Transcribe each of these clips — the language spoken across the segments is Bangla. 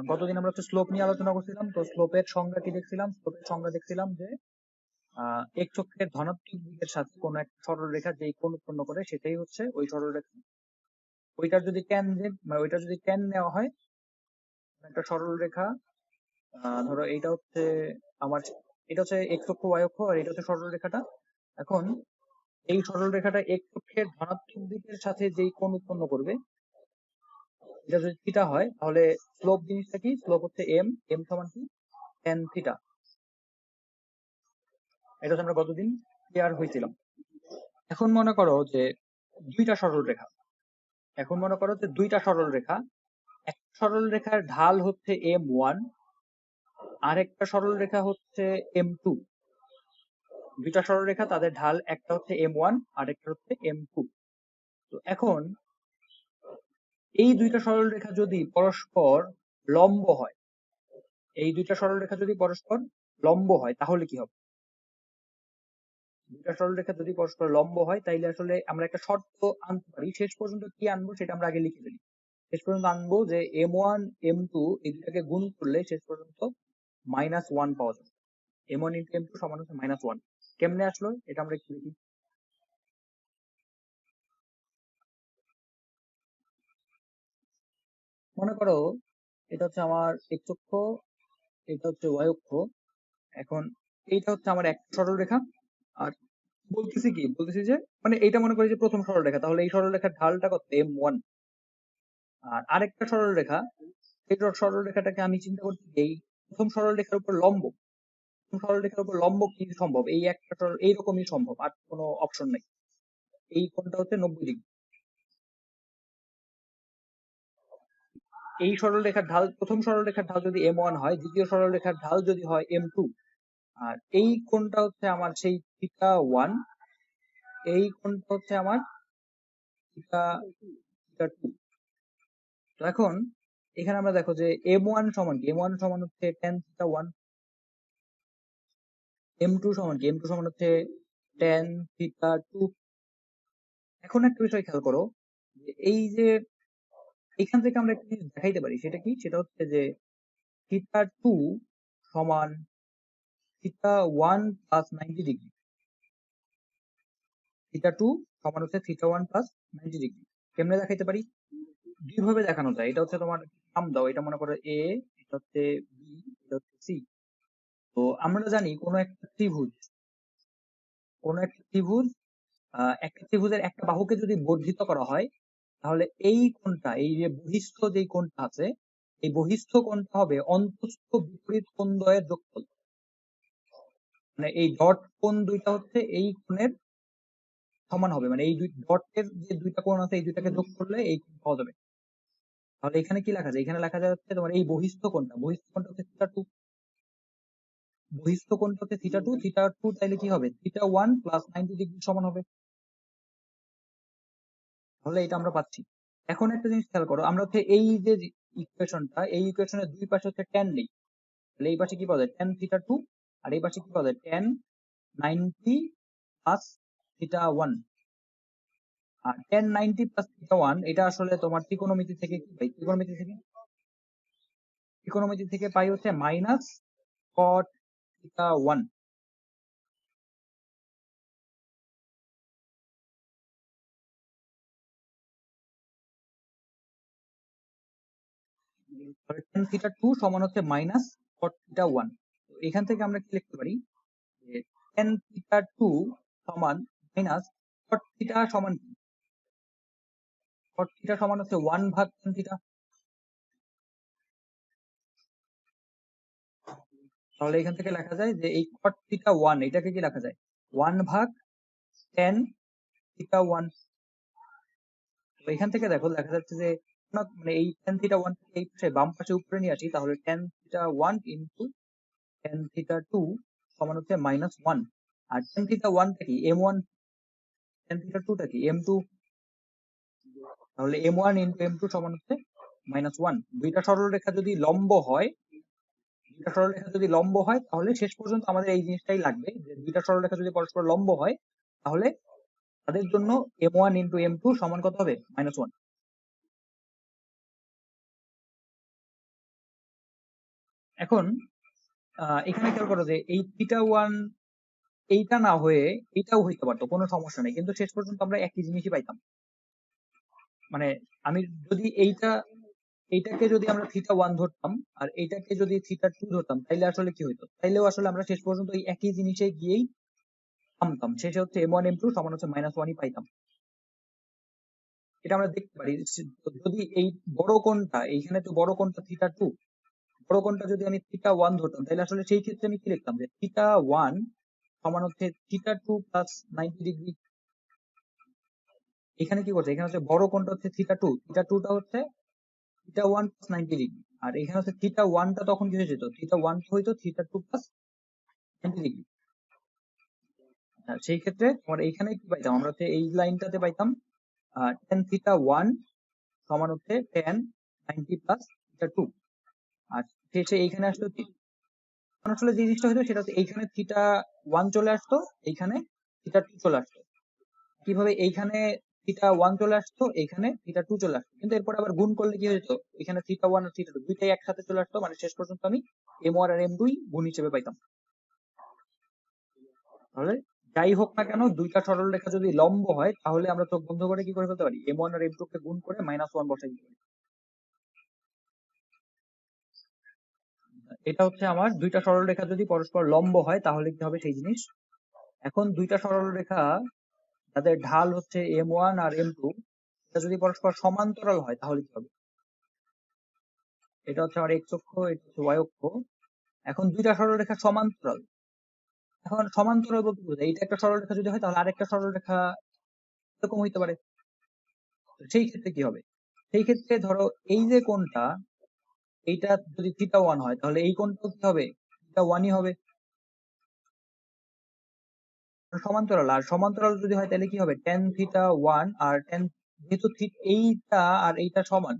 গতদিন আমরা হচ্ছে স্লোপ নিয়ে আলোচনা করছিলাম। তো স্লোপের সংজ্ঞা কি দেখছিলাম? স্লোপের সংজ্ঞা দেখছিলাম যে এক চক্রের ধনাত্মক দিকের সাথে কোনো একটা সরলরেখা যেই কোণ উৎপন্ন করে সেটাই হচ্ছে ওই সরলরেখা। ওইটার যদি ট্যান নেওয়া হয়, একটা সরলরেখা, ধরো এইটা হচ্ছে আমার, এটা হচ্ছে এক্স অক্ষ ওয়াই অক্ষ আর এটা হচ্ছে সরলরেখাটা। এখন এই সরলরেখাটা এক চক্রের ধনাত্মক দিকের সাথে যেই কোণ উৎপন্ন করবে, এটা যদি থিটা হয় তাহলে স্লোপ জিনিসটা কি? স্লোপ হচ্ছে এম সমান কি? Tan theta. এটা হচ্ছে আমরা গতদিন ক্লিয়ার হয়েছিলাম। এখন মনে করো যে দুইটা সরলরেখা, এখন মনে করো যে দুইটা সরলরেখা, একটা সরলরেখার ঢাল হচ্ছে M1 আর একটা সরলরেখা হচ্ছে M2। দুইটা সরলরেখা, তাদের ঢাল একটা হচ্ছে M1 আর একটা হচ্ছে M2। তো এখন এই দুইটা সরলরেখা যদি পরস্পর লম্ব হয়, এই দুইটা সরলরেখা যদি পরস্পর লম্ব হয় তাহলে কি হবে? দুইটা সরলরেখা যদি পরস্পর লম্ব হয় তাইলে আসলে আমরা একটা শর্ত আনতে পারি। শেষ পর্যন্ত কি আনবো সেটা আমরা আগে লিখে ফেলি। শেষ পর্যন্ত আনবো যে M1 M2 এই দুটাকে গুণ করলে শেষ পর্যন্ত -1 পাওয়া যাবে। M1 × M2 সমান হচ্ছে -1। কেমনে আসলো এটা আমরা একটু দেখি। মনে করো এটা হচ্ছে আমার x অক্ষ, এটা হচ্ছে y অক্ষ। এখন এইটা হচ্ছে আমার এক সরলরেখা। আর বলতেছি যে মানে এইটা মনে করি যে প্রথম সরলরেখা, তাহলে এই সরলরেখার ঢালটা কত? M1। আর আরেকটা সরলরেখা, এই সরলরেখাটাকে আমি চিন্তা করছি যে এই প্রথম সরলরেখার উপর লম্ব, প্রথম সরলরেখার উপর লম্ব কি সম্ভব? এই একটা সরল এইরকমই সম্ভব, আর কোনো অপশন নাই। এই কোণটা হচ্ছে 90 ডিগ্রি। এই সরলরেখার ঢাল, প্রথম সরলরেখার ঢাল যদি M1 হয়, দ্বিতীয় সরলরেখার ঢাল যদি হয় M2, আর এই কোণটা হচ্ছে আমার সেই θ1, এই কোণটা হচ্ছে আমার θ2। তো এখন এখানে আমরা দেখো যে M1 সমান কি? M1 সমান হচ্ছে tan θ1। M2 সমান কি? M2 সমান হচ্ছে tan θ2। এখন একটা বিষয় খেয়াল করো যে এই যে এখান থেকে আমরা একটা জিনিস দেখাইতে পারি, সেটা কি? সেটা হচ্ছে যে θ2 সমান θ1 প্লাস 90 ডিগ্রি। θ2 সমান হচ্ছে θ1 প্লাস 90 ডিগ্রি। কেমনে দেখাইতে পারি? দুই ভাবে দেখানো যায়। এটা হচ্ছে তোমার নাম দাও, এটা মনে করো এ, এটা হচ্ছে বি, এটা হচ্ছে সি। তো আমরা জানি কোন একটা ত্রিভুজ একটা ত্রিভুজের একটা বাহুকে যদি বর্ধিত করা হয় তাহলে এই কোণটা, এই যে বহিস্থ যেই কোণটা আছে, এই বহিস্থ কোণটা হবে অন্তস্থ বিপরীত কোণদ্বয়ের যোগফল। মানে এই ডট কোণ দুইটা হচ্ছে এই কোণের সমান হবে, মানে এই দুই ডটের যে দুইটা কোণ আছে এই দুইটাকে যোগ করলে এই কোণ পাওয়া যাবে। তাহলে এখানে কি লেখা যায়? এখানে লেখা যাচ্ছে তোমার এই বহিস্থ কোণটা হচ্ছে θ2। বহিস্থ কোণটা হচ্ছে θ2 তাইলে কি হবে? θ1 প্লাস 90 ডিগ্রি সমান হবে। তাহলে এটা আমরা পাচ্ছি। এখন একটা জিনিস খেয়াল করো, আমরা হচ্ছে এই যে ইকুয়েশনটা, এই ইকুয়েশনের দুই পাশে হচ্ছে ট্যান নেই, তাহলে এই পাশে কি পাওয়া যায়? tan θ2। আর এই পাশে কি পাওয়া যায়? tan 90 plus θ1। আর tan 90 প্লাস θ1 এটা আসলে তোমার ত্রিকোণমিতি থেকে কি পাই? ত্রিকোণমিতি থেকে পাই হচ্ছে মাইনাস cot θ1। tan θ2 সমান হচ্ছে মাইনাস cot θ1। তো এখান থেকে আমরা কি লিখতে পারি যে tan θ2 সমান মাইনাস cot θ সমান কি? cot θ সমান হচ্ছে 1 ভাগ tan θ। তাহলে এখান থেকে লেখা যায় যে এই cot θ1 এটাকে কি লেখা যায়? 1 ভাগ tan θ1। তো এখান থেকে দেখো লেখা যাচ্ছে যে মানে এই tan θ1 কে এই পাশে বাম পাশে উপরে নিয়ে আসি, তাহলে tan θ1 ইনটু tan θ2 সমান হচ্ছে -1। আর tan θ1 টা কি? M1। tan θ2 টা কি? M2। তাহলে M1 ইনটু M2 সমান হচ্ছে -1। দুইটা সরলরেখা যদি লম্ব হয় তাহলে শেষ পর্যন্ত আমাদের এই জিনিসটাই লাগবে যে দুইটা সরলরেখা যদি পরস্পর লম্ব হয় তাহলে তাদের জন্য M1 ইনটু M2 সমান কত হবে? -1। এখন এখানে খেয়াল করো যে এই থিটা ওয়ান এইটা না হয়ে এইটাও হইতে পারতো, কোনো সমস্যা নেই, কিন্তু শেষ পর্যন্ত আমরা একই জিনিসই পাইতাম। মানে আমি যদি এইটাকে যদি আমরা থিটা ওয়ান ধরতাম আর এইটাকে যদি থিটা টু ধরতাম, তাইলে আসলে কি হইতো? তাইলেও আসলে আমরা শেষ পর্যন্ত এই একই জিনিসে গিয়েই থামতাম, শেষে হচ্ছে m1 m2 সমান হচ্ছে -1ই পাইতাম। এটা আমরা দেখতে পারি। যদি এই বড় কোণটা, এইখানে তো বড় কোণটা থিটা টু, বড় কোণটা যদি আমি থিটা ওয়ান ধরতাম, তাহলে আসলে সেই ক্ষেত্রে আমি কি লিখতাম, যে থিটা ওয়ান সমান হচ্ছে থিটা টু প্লাস 90 ডিগ্রি। এখানে কি করছে, এখানে হচ্ছে বড় কোণটা হচ্ছে থিটা টু, থিটা টুটা হচ্ছে থিটা ওয়ান প্লাস 90 ডিগ্রি, আর এখানে হচ্ছে থিটা ওয়ানটা তখন কি হয়ে যেত, থিটা ওয়ান হইতো থিটা টু প্লাস 90 ডিগ্রি। সেই ক্ষেত্রে তোমার এইখানে কি পাইতাম, আমরা হচ্ছে এই লাইনটাতে পাইতাম টেন থিটা ওয়ান সমান হচ্ছে টেন 90 প্লাস থিটা টু। আর শেষে এইখানে আসলে আসলে যে জিনিসটা হতো সেটা হচ্ছে এইখানে থিটা ওয়ান চলে আসতো, এইখানে থিটা টু চলে আসতো। কিভাবে, এইখানে থিটা ওয়ান চলে আসতো, এইখানে থিটা টু চলে আসতো, কিন্তু এরপর আবার গুণ করলে কি হতো, এখানে থিটা ওয়ান আর থিটা টু দুইটাই একসাথে চলে আসতো, মানে শেষ পর্যন্ত আমি m1 আর m2 গুণ হিসেবে পাইতাম। তাহলে যাই হোক না কেন, দুইটা সরলরেখা যদি লম্ব হয়, তাহলে আমরা চোখ বন্ধ করে কি করে ফেলতে পারি, m1 আর m2 কে গুণ করে -1 বসাই দিতে পারি। এটা হচ্ছে আমার দুইটা সরলরেখা যদি পরস্পর লম্ব হয় তাহলে কি হবে সেই জিনিস। এখন দুইটা সরলরেখা যাদের ঢাল হচ্ছে m1 আর m2, এটা যদি পরস্পর সমান্তরাল হয় তাহলে কি হবে? এটা হচ্ছে আমার x অক্ষ, এটা হচ্ছে y অক্ষ। এখন দুইটা সরলরেখা সমান্তরাল। এখন সমান্তরাল বলতে বোঝায় এইটা একটা সরলরেখা যদি হয়, তাহলে আরেকটা সরলরেখা এরকম হইতে পারে। সেই ক্ষেত্রে কি হবে? সেই ক্ষেত্রে ধরো এই যে কোণটা, এইটা যদি থিটা ওয়ান হয়, তাহলে এই কোণটাও কি হবে, থিটা ওয়ানই হবে। সমান্তরাল, আর সমান্তরাল যদি হয় তাহলে কি হবে, টেন থিটা ওয়ান আর টেন, যেহেতু এইটা আর এইটা সমান,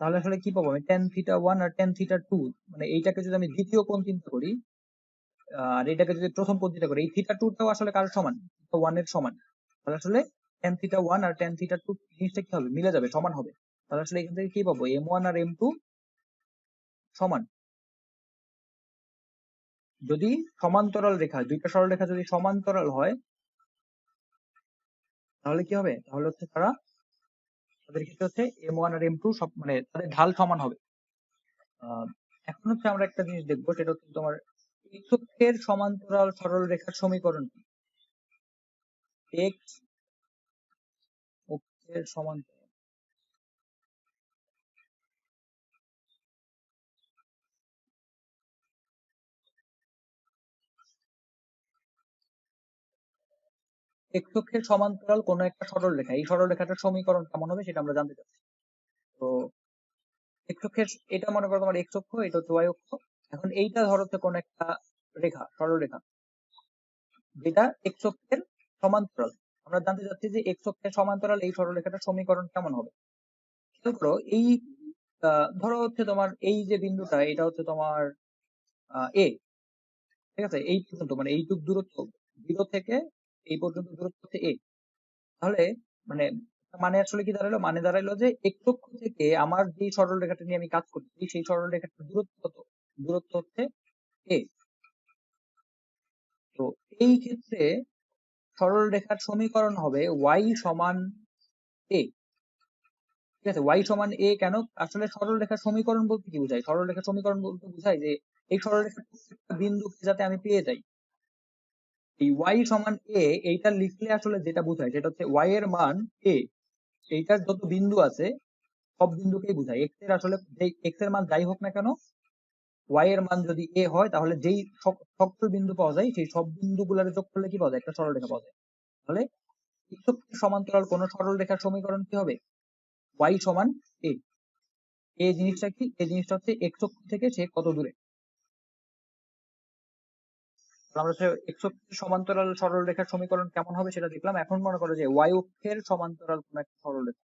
তাহলে আসলে কি পাবো আমি, টেন থিটা ওয়ান আর টেন থিটা টু, মানে এইটাকে যদি আমি দ্বিতীয় কোণ চিন্তা করি আর এটাকে যদি প্রথম কোণ চিন্তা করি, এই থিটা টুটাও আসলে কার সমান, থিটা ওয়ান এর সমান। তাহলে আসলে টেন থিটা ওয়ান আর টেন থিটা টু জিনিসটা কি হবে, মিলে যাবে, সমান হবে। তাহলে আসলে এখান থেকে কি পাবো, m1 আর m2 সমান। যদি সমান্তরাল রেখা, দুইটা সরলরেখা যদি সমান্তরাল হয়, তাহলে কি হবে, তাহলে হচ্ছে তাদের ক্ষেত্রে হচ্ছে m1 আর m2 সব, মানে তাদের ঢাল সমান হবে। আহ, এখন হচ্ছে আমরা একটা জিনিস দেখবো, সেটা হচ্ছে তোমার x অক্ষের সমান্তরাল সরলরেখার সমীকরণ কি। x অক্ষের সমান্তরাল, x অক্ষের সমান্তরাল কোন একটা সরলরেখা, এই সরলরেখাটার সমীকরণ কেমন হবে সেটা আমরা জানতে চাচ্ছি। তো x অক্ষের, এটা মনে করো তোমার x অক্ষ, এটা হচ্ছে y অক্ষ। এখন এইটা ধরো হচ্ছে কোন একটা রেখা, সরলরেখা, যেটা x অক্ষের সমান্তরাল। আমরা জানতে চাচ্ছি যে x অক্ষের সমান্তরাল এই সরলরেখাটার সমীকরণ কেমন হবে। খেয়াল করো, এই ধরো হচ্ছে তোমার এই যে বিন্দুটা, এটা হচ্ছে তোমার এ, ঠিক আছে, এই পর্যন্ত মানে এইটুক দূরত্ব, জিরো থেকে এই পর্যন্ত দূরত্ব হচ্ছে এ। তাহলে মানে মানে আসলে কি দাঁড়ালো, মানে দাঁড়ালো যে x অক্ষ থেকে আমার যে সরলরেখাটা নিয়ে আমি কাজ করছি, সেই সরলরেখাটার দূরত্ব কত, দূরত্ব হচ্ছে এ। তো এই ক্ষেত্রে সরলরেখার সমীকরণ হবে y সমান a। ঠিক আছে, y সমান a কেন, আসলে সরলরেখার সমীকরণ বলতে কি বোঝায়, সরলরেখার সমীকরণ বলতে বোঝায় যে এই সরলরেখার প্রত্যেকটা বিন্দুকে যাতে আমি পেয়ে যাই, এই y সমান a এইটা লিখলে আসলে যেটা বোঝায় সেটা হচ্ছে y এর মান a, এইটার যত বিন্দু আছে সব বিন্দুকেই বোঝায়। x এর আসলে x এর মান যাই হোক না কেন, y এর মান যদি a হয়, তাহলে যেই সকল বিন্দু পাওয়া যায় সেই সব বিন্দুগুলোর যোগ করলে কি পাওয়া যায়, একটা সরলরেখা পাওয়া যায়। তাহলে x অক্ষের সমান্তরাল কোন সরলরেখার সমীকরণ কি হবে, y সমান a। এই জিনিসটা কি, এই জিনিসটা হচ্ছে x অক্ষ থেকে সে কত দূরে। আমরা x অক্ষের সমান্তরাল সরলরেখার সমীকরণ কেমন হবে সেটা দেখলাম। এখন মনে করো যে y অক্ষের সমান্তরাল কোন একটা সরলরেখা,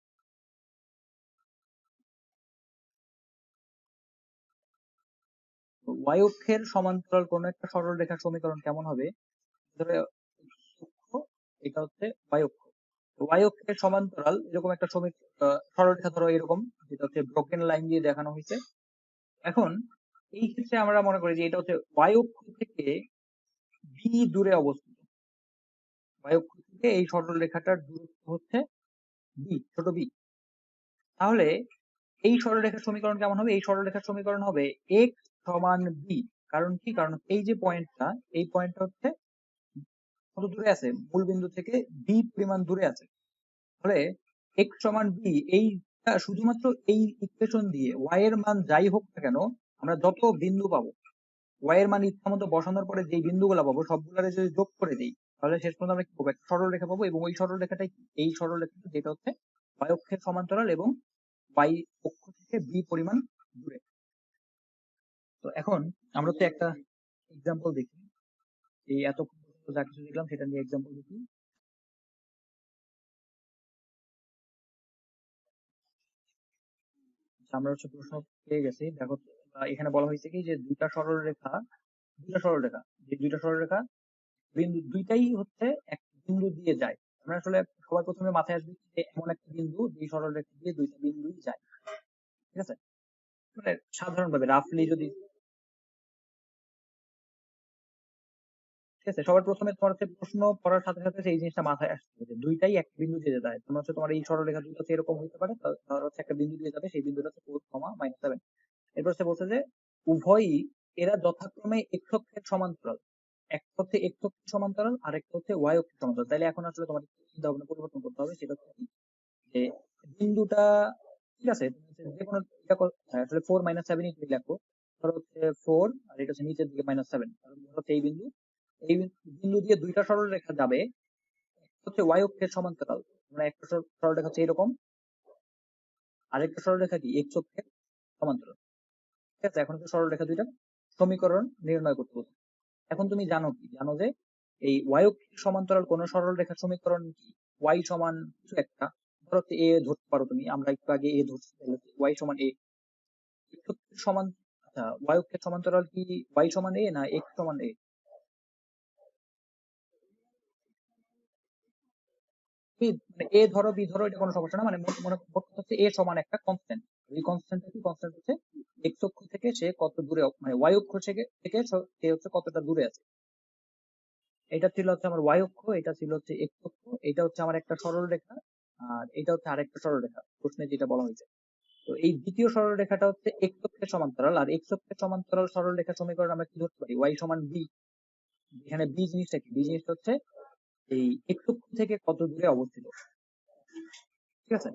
y অক্ষের সমান্তরাল কোন একটা সরলরেখার সমীকরণ কেমন হবে। ধরো অক্ষ, এটা হচ্ছে y অক্ষ, y অক্ষের সমান্তরাল এরকম একটা সরলরেখা ধরো এরকম, যেটা হচ্ছে ব্রোকেন লাইন দিয়ে দেখানো হয়েছে। এখন এই ক্ষেত্রে আমরা মনে করি যে এটা হচ্ছে y অক্ষ থেকে b দূরে অবস্থিত। y অক্ষ থেকে এই সরলরেখাটার দূরত্ব হচ্ছে b, ছোট b। তাহলে এই সরলরেখার সমীকরণ কেমন হবে? এই সরলরেখার সমীকরণ হবে x সমান b। কারণ কি? কারণ এই যে পয়েন্টটা, এই পয়েন্টটা হচ্ছে কত দূরে আছে? মূল বিন্দু থেকে b পরিমাণ দূরে আছে। তাহলে x সমান b, এইটা শুধুমাত্র এই ইকুয়েশন দিয়ে y এর মান যাই হোক না কেন, আমরা যত বিন্দু পাবো, y এর মান ইচ্ছা মতো বসানোর পরে যেই বিন্দুগুলো পাবো সবগুলারে যদি যোগ করে দিই, তাহলে শেষ পর্যন্ত আমরা কি পাবো? একটা সরলরেখা পাবো, এবং ওই সরলরেখাটাই এই সরলরেখাটা, যেটা হচ্ছে y অক্ষের সমান্তরাল এবং y অক্ষ থেকে b পরিমাণ দূরে। তো এখন আমরা তো একটা এক্সাম্পল দেখি, এই এতক্ষণ পর্যন্ত যা কিছু দেখলাম সেটা নিয়ে এক্সাম্পল দেখি। আমরা হচ্ছে প্রশ্ন পেয়ে গেছি। দেখো, এখানে বলা হয়েছে কি যে দুইটা সরলরেখা বিন্দু দুইটাই হচ্ছে এক বিন্দু দিয়ে যায়। আমরা আসলে সবার প্রথমে মাথায় আসবে যে এমন একটা বিন্দু যে সরলরেখা দিয়ে দুইটা বিন্দুই যায়। ঠিক আছে, মানে সাধারণভাবে রাফলি যদি, ঠিক আছে, সবার প্রথমে তোমার হচ্ছে প্রশ্ন পড়ার সাথে সাথে সেই জিনিসটা মাথায় আসছে যে দুইটাই এক বিন্দু দিয়ে যায়। তোমার হচ্ছে তোমার এই সরলরেখা দুটো হচ্ছে এরকম হতে পারে, ধর হচ্ছে একটা বিন্দু দিয়ে যাবে, সেই বিন্দুটা হচ্ছে 4, -7। এরপর হচ্ছে বলছে যে উভয়ই এরা যথাক্রমে x অক্ষের সমান্তরাল। একটা হচ্ছে x অক্ষের সমান্তরাল আর একটা হচ্ছে y অক্ষের সমান্তরাল। তাইলে এখন আসলে তোমার চিন্তা ভাবনা পরিবর্তন করতে হবে, সেটা হচ্ছে কি, যে বিন্দুটা, ঠিক আছে, তুমি হচ্ছে যে কোনো এটা আসলে 4 - 7 ই তুমি লেখো। ধরো হচ্ছে 4 আর এটা হচ্ছে নিচের দিকে -7, কারণ ধরো হচ্ছে এই বিন্দু দিয়ে দুইটা সরলরেখা যাবে, একটা হচ্ছে y অক্ষের সমান্তরাল, মানে একটা সরলরেখা হচ্ছে এরকম, আরেকটা সরলরেখা কি x অক্ষের সমান্তরাল। ঠিক আছে, এখন হচ্ছে সরলরেখা দুইটার সমীকরণ নির্ণয় করতে হবে। এখন তুমি জানো কি, জানো যে এই y অক্ষের সমান্তরাল কোন সরলরেখার সমীকরণ কি? y সমান কিছু একটা, ধরো হচ্ছে a ধরতে পারো তুমি, আমরা একটু আগে a ধরছি, তাহলে y সমান a। x অক্ষের সমান, আচ্ছা, y অক্ষের সমান্তরাল কি y সমান a না x সমান a? মানে a ধরো b ধরো, এটা কোনো সমস্যা না, মানে মনে মোট কথা হচ্ছে a সমান একটা কনস্ট্যান্ট। এই কনস্ট্যান্টটা কি? কনস্ট্যান্ট হচ্ছে x অক্ষ থেকে সে কত দূরে, মানে y অক্ষ থেকে সে হচ্ছে কতটা দূরে আছে। এটা ছিল হচ্ছে আমার y অক্ষ, এটা ছিল হচ্ছে x অক্ষ, এটা হচ্ছে আমার একটা সরলরেখা, আর এটা হচ্ছে আরেকটা সরলরেখা প্রশ্নে যেটা বলা হয়েছে। তো এই দ্বিতীয় সরলরেখাটা হচ্ছে x অক্ষের সমান্তরাল, আর x অক্ষের সমান্তরাল সরলরেখা সমীকরণ আমরা কি ধরতে পারি? y সমান b। এখানে b জিনিসটা কি? b জিনিসটা হচ্ছে এই x অক্ষ থেকে কত দূরে অবস্থিত। ঠিক আছে,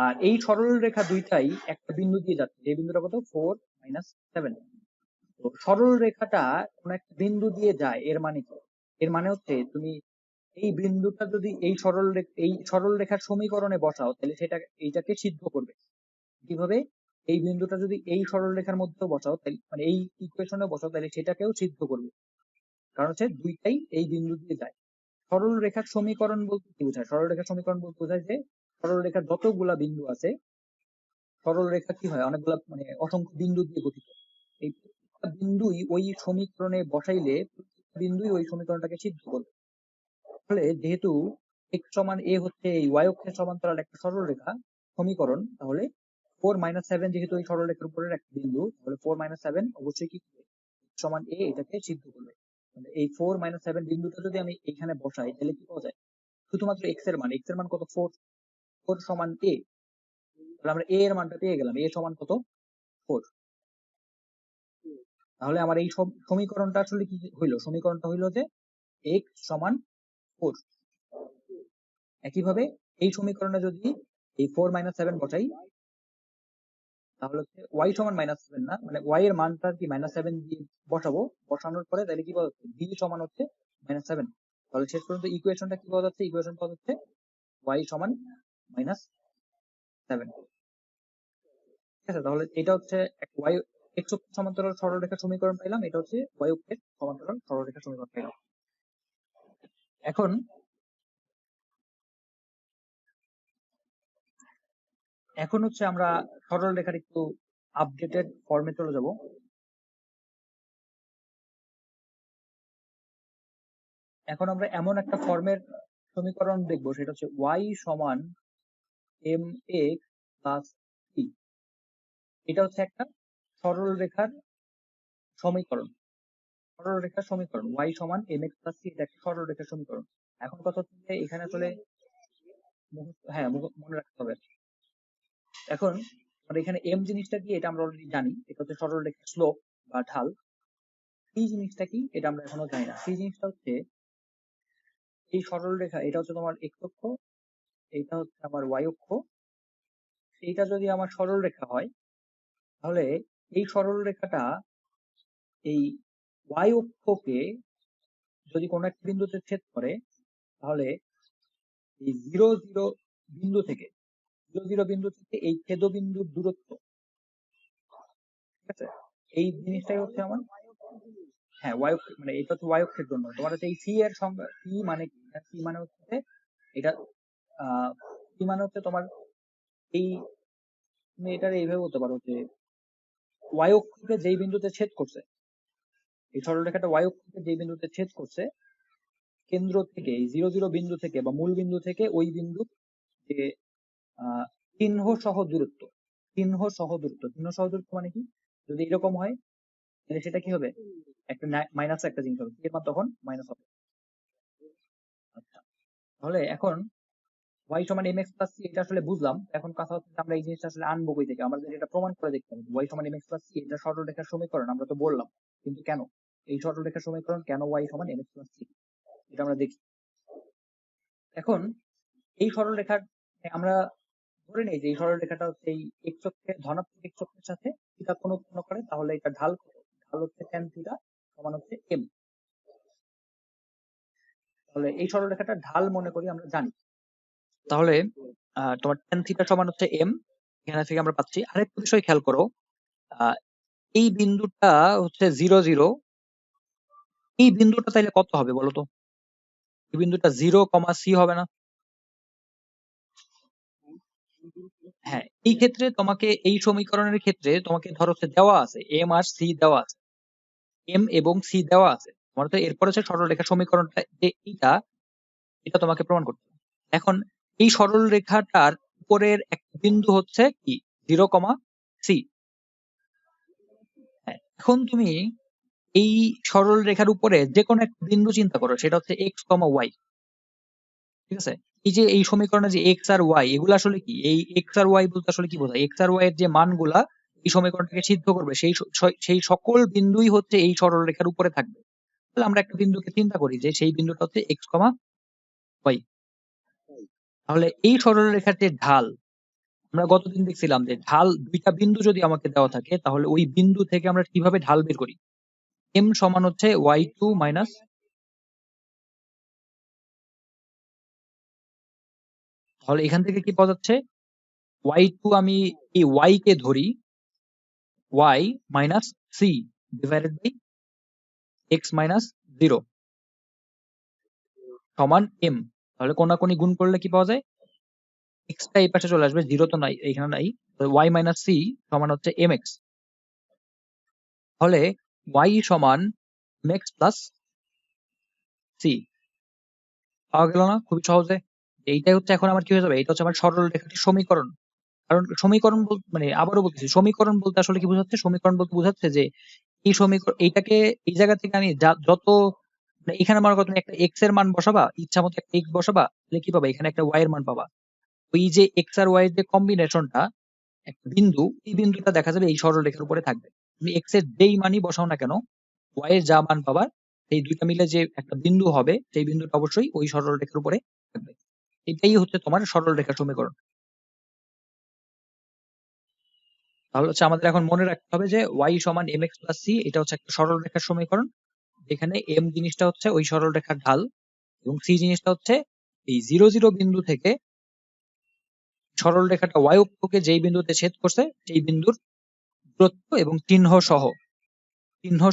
আর এই সরল রেখা দুইটাই একটা বিন্দু দিয়ে যাচ্ছে, এই বিন্দুটা কত? 4 - 7। তো সরল রেখাটা কোন একটা বিন্দু দিয়ে যায়, এর মানে কি? এর মানে হচ্ছে তুমি এই বিন্দুটা যদি এই সরল রেখার সমীকরণে বসাও, তাহলে সেটা এইটাকে সিদ্ধ করবে। কিভাবে? এই বিন্দুটা যদি এই সরল রেখার মধ্যেও বসাও, তাহলে মানে এই ইকুয়েশনে বসাও, তাহলে সেটাকেও সিদ্ধ করবে। কারণ হচ্ছে দুইটাই এই বিন্দু দিয়ে যায়। সরল রেখার সমীকরণ বলতে কি বোঝায়? সরল রেখার সমীকরণ বলতে বোঝায় যে সরল রেখার যতগুলা বিন্দু আছে, সরল রেখা কি হয়? অনেকগুলা, মানে অসংখ্য বিন্দু দিয়ে গঠিত। এই প্রত্যেকটা বিন্দুই ওই সমীকরণে বসাইলে প্রত্যেকটা বিন্দুই ওই সমীকরণটাকে সিদ্ধ করবে। তাহলে যেহেতু x সমান a হচ্ছে এই y অক্ষের সমান্তরাল একটা সরলরেখা সমীকরণ, তাহলে 4 - 7 যেহেতু এই সরলরেখার উপরের একটা বিন্দু, তাহলে 4 - 7 অবশ্যই কি করবে? x সমান a এটাকে সিদ্ধ করবে। মানে এই 4 - 7 বিন্দুটা যদি আমি এখানে বসাই, তাহলে কি পাওয়া যায়? শুধুমাত্র x এর মান কত? 4। 4 সমান a। তাহলে আমরা a এর মানটা পেয়ে গেলাম, a সমান কত? 4। তাহলে আমার এই সমীকরণটা আসলে কি হইলো? সমীকরণটা হইলো যে x সমান 4। একইভাবে এই সমীকরণে যদি এই 4 - 7 বসাই, তাহলে হচ্ছে y সমান -7 না, মানে y এর মানটা কি -7 দিয়ে বসাবো। বসানোর পরে তাহলে কি পাওয়া যাচ্ছে? b সমান হচ্ছে -7। তাহলে শেষ পর্যন্ত ইকুয়েশনটা কি পাওয়া যাচ্ছে? ইকুয়েশন পাওয়া যাচ্ছে y সমান -7। ঠিক আছে, তাহলে এটা হচ্ছে y x অক্ষের সমান্তরাল সরলরেখার সমীকরণ পাইলাম, এটা হচ্ছে y অক্ষের সমান্তরাল সরলরেখার সমীকরণ পাইলাম। এখন এখন হচ্ছে আমরা সরলরেখার একটু আপডেটেড ফর্মে চলে যাব। এখন আমরা এমন একটা ফর্মের সমীকরণ দেখবো, সেটা হচ্ছে y সমান mx প্লাস c। এটা হচ্ছে একটা সরল রেখার সমীকরণ, সরলরেখার সমীকরণ y সমান mx প্লাস c, এটা একটা সরলরেখার সমীকরণ। এখন কথা হচ্ছে যে এখানে আসলে হ্যাঁ মনে রাখতে হবে। এখন আমরা এখানে m জিনিসটা কি এটা আমরা অলরেডি জানি, এটা হচ্ছে সরলরেখার স্লোপ বা ঢাল। c জিনিসটা কি এটা আমরা এখনো জানি না। c জিনিসটা হচ্ছে এই সরলরেখা, এটা হচ্ছে তোমার x অক্ষ, এইটা হচ্ছে আমার y অক্ষ। এইটা যদি আমার সরলরেখা হয় তাহলে এই সরলরেখাটা এই y অক্ষকে যদি কোনো একটা বিন্দুতে ছেদ করে তাহলে এই জিরো জিরো বিন্দু থেকে এই ছেদ বিন্দুর দূরত্ব, ঠিক আছে, এই জিনিসটাই হচ্ছে আমার, হ্যাঁ y অক্ষ, মানে এটা হচ্ছে y অক্ষের জন্য তোমার হচ্ছে এই c এর সংজ্ঞা। c মানে কি? c মানে হচ্ছে এটা c মানে হচ্ছে তোমার এই, তুমি এটার এইভাবে বলতে পারো যে y অক্ষকে যেই বিন্দুতে ছেদ করছে, এই সরলরেখাটা y অক্ষকে যেই বিন্দুতে ছেদ করছে কেন্দ্র থেকে এই জিরো জিরো বিন্দু থেকে বা মূল বিন্দু থেকে ওই বিন্দু যে আহ চিহ্ন সহ দূরত্ব, চিহ্ন সহ দূরত্ব মানে কি? যদি এরকম হয় তাহলে সেটা কি হবে? একটা মাইনাস একটা জিনিস হবে, এর মান তখন মাইনাস হবে। আচ্ছা, তাহলে এখন y সমান mx প্লাস c এটা আসলে বুঝলাম। এখন কথা হচ্ছে যে আমরা এই জিনিসটা আসলে আনবো কই থেকে? আমাদের এটা প্রমাণ করে দেখতে হবে। y সমান mx প্লাস c এটা সরলরেখার সমীকরণ, আমরা তো বললাম, কিন্তু কেন এই সরলরেখার সমীকরণ, কেন y সমান mx প্লাস c, এটা আমরা দেখি। এখন এই সরলরেখার আমরা ধরে নেই যে এই সরলরেখাটা হচ্ছে এই x অক্ষের ধনাত্মক x অক্ষের সাথে থিটা কোণ উৎপন্ন করে, তাহলে এটা ঢাল কত? ঢাল হচ্ছে tan থিটা সমান হচ্ছে m। তাহলে এই সরলরেখাটা ঢাল মনে করি আমরা জানি, তাহলে তোমার tan থিটা সমান হচ্ছে m। এখানে থেকে আমরা পাচ্ছি আরেকটা বিষয় খেয়াল করো, আহ, এই বিন্দুটা হচ্ছে জিরো জিরো, এই বিন্দুটা তাইলে কত হবে বলো তো? এই বিন্দুটা 0, c হবে না? হ্যাঁ, এই ক্ষেত্রে তোমাকে এই সমীকরণের ক্ষেত্রে তোমাকে ধরো হচ্ছে দেওয়া আছে m আর c দেওয়া আছে, m এবং c দেওয়া আছে, তোমার তো এরপর হচ্ছে সরলরেখা সমীকরণটা যে এটা, এটা তোমাকে প্রমাণ করতে হবে। এখন এই সরলরেখাটার উপরের একটা বিন্দু হচ্ছে কি 0, c। হ্যাঁ, এখন তুমি এই সরল রেখার উপরে যে কোনো একটা বিন্দু চিন্তা করো, সেটা হচ্ছে x, y, ঠিক আছে? এই যে এই সমীকরণে যে x আর y, এগুলো আসলে কি? এই x আর y বলতে আসলে কি বোঝায়? x আর y এর যে মানগুলা এই সমীকরণটাকে সিদ্ধ করবে, সেই সকল বিন্দুই হচ্ছে এই সরল রেখার উপরে থাকবে। তাহলে আমরা একটা বিন্দুকে চিন্তা করি যে সেই বিন্দুটা হচ্ছে x, y। তাহলে এই সরল রেখার যে ঢাল, আমরা গতদিন দেখছিলাম যে ঢাল দুইটা বিন্দু যদি আমাকে দেওয়া থাকে তাহলে ওই বিন্দু থেকে আমরা কিভাবে ঢাল বের করি? m সমান হচ্ছে y2 মাইনাস, তাহলে এখান থেকে কি পাওয়া যাচ্ছে? y2 আমি এই y কে ধরি y minus c divided by x minus 0 সমান m। তাহলে কোনাকুনি গুণ করলে কি পাওয়া যায়? x টা এই পাশে চলে আসবে, 0 তো নাই, এখানে নাই, y মাইনাস c সমান হচ্ছে mx। তাহলে y সমান mx প্লাস c পাওয়া গেল না খুবই সহজে? এইটাই হচ্ছে এখন আমার কি হয়ে যাবে, এটা হচ্ছে আমার সরল রেখাটির সমীকরণ। কারণ সমীকরণ বলতে মানে আবারও বলতেছি, সমীকরণ বলতে আসলে কি বোঝাচ্ছে? সমীকরণ বলতে বোঝাচ্ছে যে এই সমীকরণ এইটাকে এই জায়গা থেকে আমি যত মানে এখানে মনে করো তুমি একটা এক্স এর মান বসাবা, ইচ্ছা মতো একটা এক্স বসাবা, তাহলে কি পাবা? এখানে একটা ওয়াই এর মান পাবা। ওই যে এক্স আর ওয়াই এর যে কম্বিনেশনটা, একটা বিন্দু, এই বিন্দুটা দেখা যাবে এই সরলরেখার উপরে থাকবে। তুমি এক্স এর যেই মানই বসাও না কেন, ওয়াই এর যা মান পাবা, এই দুইটা মিলে যে একটা বিন্দু হবে, সেই বিন্দুটা অবশ্যই ওই সরলরেখার উপরে থাকবে। এটাই হচ্ছে তোমার সরলরেখার সমীকরণ। তাহলে হচ্ছে আমাদের এখন মনে রাখতে হবে যে y সমান mx প্লাস c, এটা হচ্ছে একটা সরলরেখার সমীকরণ, যেখানে m জিনিসটা হচ্ছে ওই সরলরেখার ঢাল এবং c জিনিসটা হচ্ছে এই জিরো জিরো বিন্দু থেকে সরলরেখাটা y অক্ষকে যেই বিন্দুতে ছেদ করছে সেই বিন্দুর দূরত্ব এবং চিহ্ন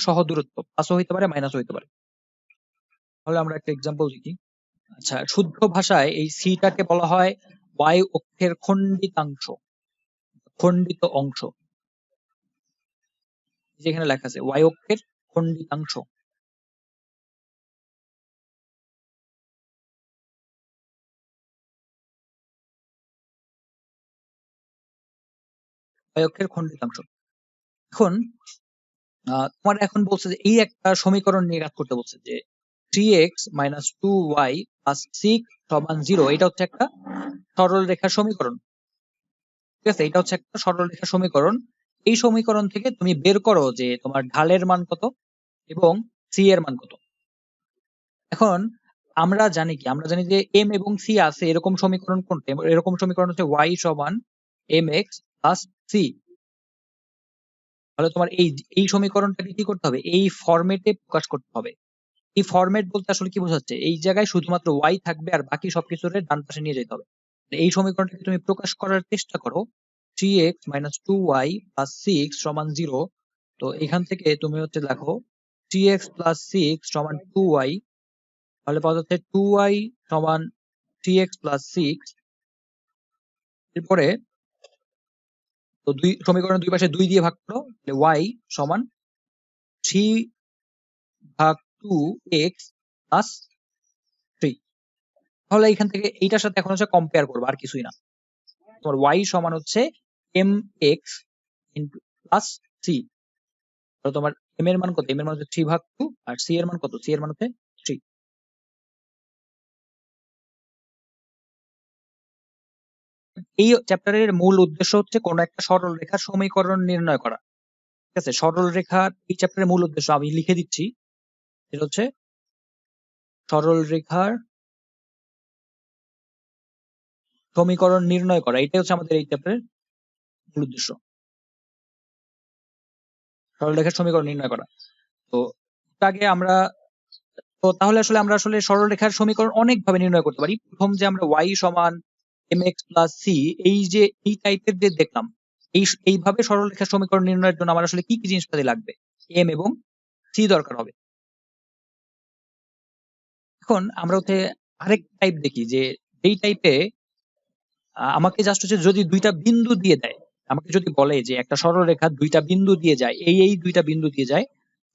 সহ দূরত্ব প্লাসও হইতে পারে মাইনাসও হইতে পারে। তাহলে আমরা একটা এক্সাম্পল দেখি। আচ্ছা, শুদ্ধ ভাষায় এই সিটাকে বলা হয় y অক্ষের খণ্ডিতাংশ, খণ্ডিত অংশ। যেখানে লেখা আছে y অক্ষের খণ্ডিতাংশ। y অক্ষের খণ্ডিতাংশ। এখন তোমার এখন বলছে যে এই একটা সমীকরণ নিয়ে কাজ করতে বলছে যে 3x - 2y + 6 = 0। এটা হচ্ছে একটা সরল রেখার সমীকরণ। ঠিক আছে, এটা হচ্ছে একটা সরল রেখার সমীকরণ। এই সমীকরণ থেকে তুমি বের করো যে তোমার ঢালের মান কত এবং সি এর মান কত। এখন আমরা জানি যে এম এবং সি আছে এরকম সমীকরণ কোনটা? এরকম সমীকরণ হচ্ছে y = mx + c। তাহলে তোমার এই সমীকরণটাকে কি করতে হবে? এই ফরম্যাটে প্রকাশ করতে হবে। এই ফরম্যাট বলতে আসলে কি বোঝাচ্ছে? এই জায়গায় শুধুমাত্র y থাকবে আর বাকি সবকিছুরে ডান পাশে নিয়ে যেতে হবে। এই সমীকরণটাকে তুমি প্রকাশ করার চেষ্টা করো 3x - 2y + 6 = 0। তো এখান থেকে তুমি হচ্ছে দেখো 3x + 6 = 2y, তাহলে পাওয়া যাচ্ছে 2y = 3x + 6। এরপরে তো সমীকরণের দুই পাশে 2 দিয়ে ভাগ করো, তাহলে y = 3/2x + 3। তাহলে এখান থেকে এইটার সাথে এখন হচ্ছে কম্পেয়ার করবো, আর কিছুই না। তোমার y = হচ্ছে mx প্লাস c। তোমার m এর মান কত? m এর মান হচ্ছে 3/2, আর c এর মান কত? c এর মান হচ্ছে 3। এই চ্যাপ্টারের মূল উদ্দেশ্য হচ্ছে কোন একটা সরল রেখার সমীকরণ নির্ণয় করা। ঠিক আছে, সরল রেখার এই চ্যাপ্টারের মূল উদ্দেশ্য আমি লিখে দিচ্ছি, সেটা হচ্ছে সরল রেখার সমীকরণ নির্ণয় করা। এটাই হচ্ছে আমাদের এই চ্যাপ্টারের মূল উদ্দেশ্য, সরল রেখার সমীকরণ নির্ণয় করা। তো আগে আমরা তাহলে আমরা আসলে সরল রেখার সমীকরণ অনেক ভাবে নির্ণয় করতে পারি। প্রথম যে আমরা y = mx + c, এই যে এই টাইপের যে দেখলাম, এইভাবে সরল রেখার সমীকরণ নির্ণয়ের জন্য আমার আসলে কি কি জিনিসপাতি লাগবে? m এবং c দরকার হবে। এখন আমরা হচ্ছে আরেক টাইপ দেখি যে এই টাইপে আমাকে জাস্ট হচ্ছে যদি দুইটা বিন্দু দিয়ে দেয়, আমাকে যদি বলে যে একটা সরলরেখা দুইটা বিন্দু দিয়ে যায়, এই দুইটা বিন্দু দিয়ে যায়,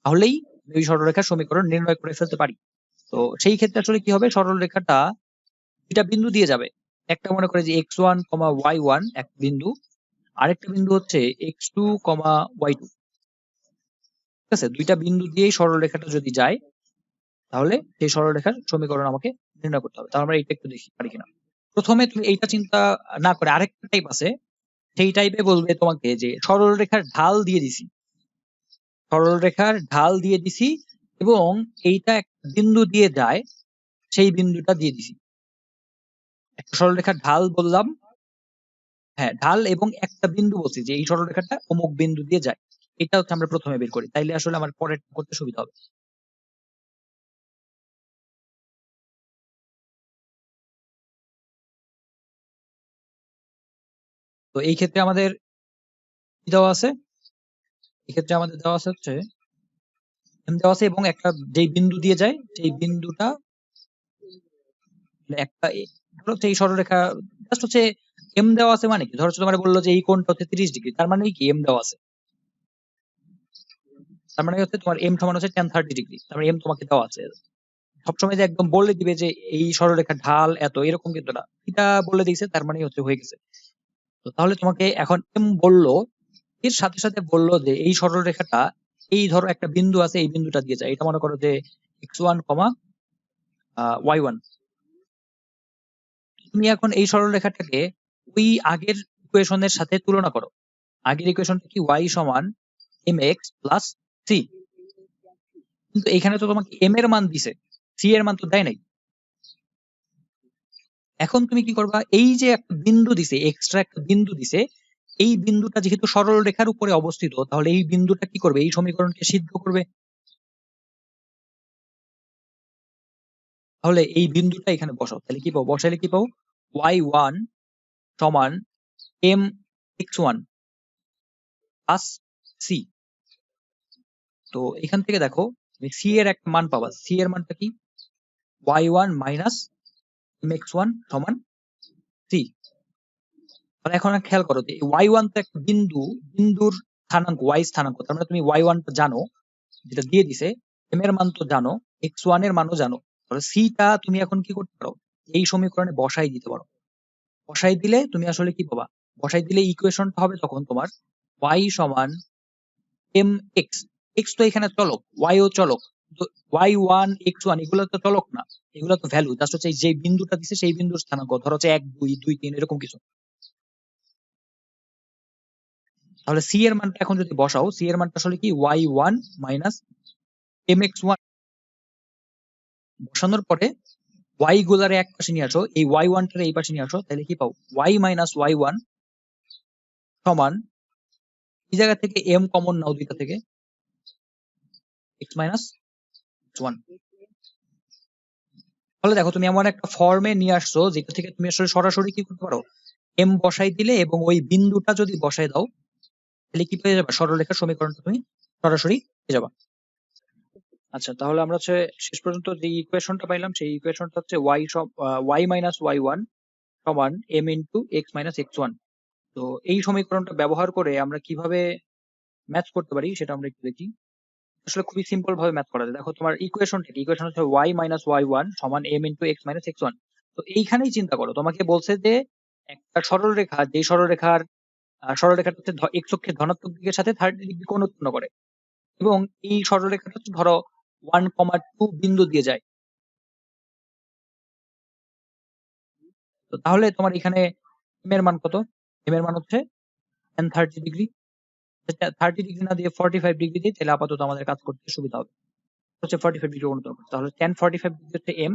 তাহলেই ওই সরলরেখার সমীকরণ নির্ণয় করে ফেলতে পারি। তো সেই ক্ষেত্রে আসলে কি হবে? সরলরেখাটা দুইটা বিন্দু দিয়ে যাবে। একটা মনে করে যে x1, y1 এক বিন্দু, আরেকটা বিন্দু হচ্ছে x2, y2। ঠিক আছে, দুইটা বিন্দু দিয়েই সরলরেখাটা যদি যায়, তাহলে সেই সরলরেখার সমীকরণ আমাকে নির্ণয় করতে হবে। তাহলে আমরা এইটা একটু দেখি পারি কিনা। প্রথমে তুমি এইটা চিন্তা না করে আরেকটা টাইপ আছে, সেই টাইপে বলবে তোমাকে যে সরলরেখার ঢাল দিয়ে দিছি, সরলরেখার ঢাল দিয়ে দিছি এবং এইটা একটা বিন্দু দিয়ে যায়, সেই বিন্দুটা দিয়ে দিছি। একটা সরলরেখার ঢাল বললাম, হ্যাঁ ঢাল এবং একটা বিন্দু বলছি যে এই সরলরেখাটা অমুক বিন্দু দিয়ে যায়। এটা হচ্ছে আমরা প্রথমে বের করি, তাইলে আসলে আমার পরে করতে সুবিধা হবে। তো এই ক্ষেত্রে আমাদের কি দেওয়া আছে? এই ক্ষেত্রে আমাদের দেওয়া আছে হচ্ছে m দেওয়া আছে এবং একটা যেই বিন্দু দিয়ে যায় সেই বিন্দুটা একটা ধরো হচ্ছে এই সরলরেখা জাস্ট হচ্ছে এম দেওয়া আছে মানে কি? ধরো হচ্ছে তোমার বললো যে এই কোণটা হচ্ছে 30 ডিগ্রি, তার মানে কি এম দেওয়া আছে, তার মানে হচ্ছে তোমার এম সমান হচ্ছে 10-30 ডিগ্রি, তারপরে এম তোমাকে দেওয়া আছে। সবসময় যে একদম বলে দিবে যে এই সরলরেখার ঢাল এত, এরকম কিন্তু না। এটা বলে দিয়েছে তার মানে হচ্ছে হয়ে গেছে। তো তাহলে তোমাকে এখন এম বললো, এর সাথে সাথে বললো যে এই সরলরেখাটা এই ধরো একটা বিন্দু আছে, এই বিন্দুটা দিয়ে যায়, এটা মনে করো যে x1, y1। তুমি এখন এই সরলরেখাটাকে ওই আগের ইকুয়েশনের সাথে তুলনা করো। আগের ইকুয়েশনটা কি? y = mx + c। কিন্তু এখানে তো তোমাকে m এর মান দিছে, c এর মান তো দেয় নাই। এখন তুমি কি করবা? এই যে একটা বিন্দু দিছে, এক্সট্রা একটা বিন্দু দিছে, এই বিন্দুটা যেহেতু সরল রেখার উপরে অবস্থিত, তাহলে এই বিন্দুটা কি করবে? এই সমীকরণকে সিদ্ধ করবে। তাহলে এই বিন্দুটা এখানে বসাও, তাহলে কি পাবো? বসাইলে কি পাবো? y1 = mx1 + c। তো এখান থেকে দেখো তুমি c এর একটা মান পাবা। c এর মানটা কি? y1 - mx1 = c। তাহলে এখন খেয়াল করো যে y1 তো একটা বিন্দুর স্থানাঙ্ক, y স্থানাঙ্ক, তার মানে তুমি y1 টা জানো, যেটা দিয়ে দিছে। m এর মান তো জানো, x1 এর মানও জানো। তাহলে c টা তুমি এখন কি করতে পারো? এই সমীকরণে বসাই দিতে পারো। বসাই দিলে তুমি আসলে কি পাবা? বসাই দিলে ইকুয়েশনটা হবে তখন তোমার y = mx এক্স তো এখানে চলক, ওয়াইও চলক, তো y1 x1 এগুলো তো চলক না, এগুলো তো ভ্যালু, জাস্ট হচ্ছে যে বিন্দুটা দিছে সেই বিন্দুর স্থানাঙ্ক, ধরো হচ্ছে 1 2 2 3 এরকম কিছু। তাহলে সি এর মানটা এখন যদি বসাও, সি এর মানটা আসলে কি y1 মাইনাস mx1, বসানোর পরে y গুলারে এক পাশে নিয়ে আসো, এই y1 টারে এই পাশে নিয়ে আসো, তাহলে কি পাও y মাইনাস y1 সমান, এই জায়গা থেকে m কমন নাও দুইটা থেকে, x মাইনাস x1। তাহলে দেখো তুমি এমন একটা ফর্মে নিয়ে আসছো যেটা থেকে তুমি আসলে সরাসরি কি করতে পারো, m বসাই দিলে এবং ওই বিন্দুটা যদি বসাই দাও, তাহলে কি পেয়ে যাবে, সরলরেখার সমীকরণটা তুমি সরাসরি পেয়ে যাবা। আচ্ছা, তাহলে আমরা হচ্ছে শেষ পর্যন্ত যে ইকুয়েশনটা পাইলাম, সেই ইকুয়েশনটা হচ্ছে y মাইনাস y1 সমান m into x minus x1। তো এই সমীকরণটা ব্যবহার করে আমরা কিভাবে ম্যাথ করতে পারি সেটা আমরা একটু দেখি। আসলে খুবই সিম্পল ভাবে ম্যাথ করা যায়। দেখো তোমার ইকুয়েশনটা কি, ইকুয়েশন হচ্ছে y মাইনাস y1 সমান m into x minus x1। তো এইখানেই চিন্তা করো, তোমাকে বলছে যে একটা সরলরেখা, যেই সরলরেখাটা হচ্ছে x অক্ষের ধনাত্মক দিকের সাথে 30 ডিগ্রি কোণ উৎপন্ন করে, এবং এই সরলরেখাটা হচ্ছে ধরো 1,2 বিন্দু দিয়ে যায়। তো তাহলে তোমার এখানে m এর মান কত, m এর মান হচ্ছে tan 30 ডিগ্রি। 30 ডিগ্রি না দিয়ে 45 ডিগ্রি দিই, তাহলে আপাতত আমাদের কাজ করতে সুবিধা হবে। হচ্ছে 45 ডিগ্রি কোণ উৎপন্ন করতে, তাহলে tan 45 ডিগ্রি হচ্ছে m,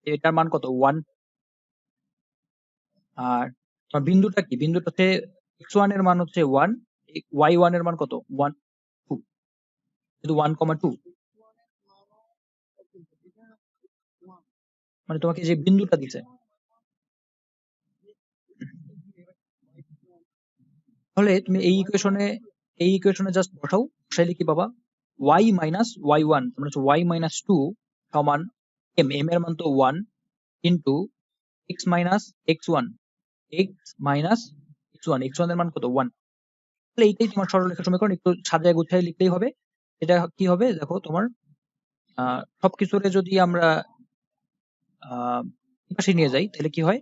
এটার মান কত 1। আর তোমার বিন্দুটা কি, বিন্দুটা হচ্ছে x1 এর মান হচ্ছে 1, y1 এর মান কত 1 2, কিন্তু 1,2 মানে তোমাকে যে বিন্দুটা দিছে, তাহলে তুমি এই ইকুয়েশনে জাস্ট বসাও, বসাইলে কি পাবা, y মাইনাস y1 মানে হচ্ছে y মাইনাস 2 সমান m, m এর মান তো 1 into x minus x1, x minus x1, x1 এর মান কত 1। তাহলে এইটাই তোমার সরলরেখা সমীকরণ, একটু সাজায় গুছায় লিখলেই হবে। এটা কি হবে দেখো, তোমার সবকিছুরে যদি আমরা পাশে নিয়ে যাই, তাহলে কি হয়,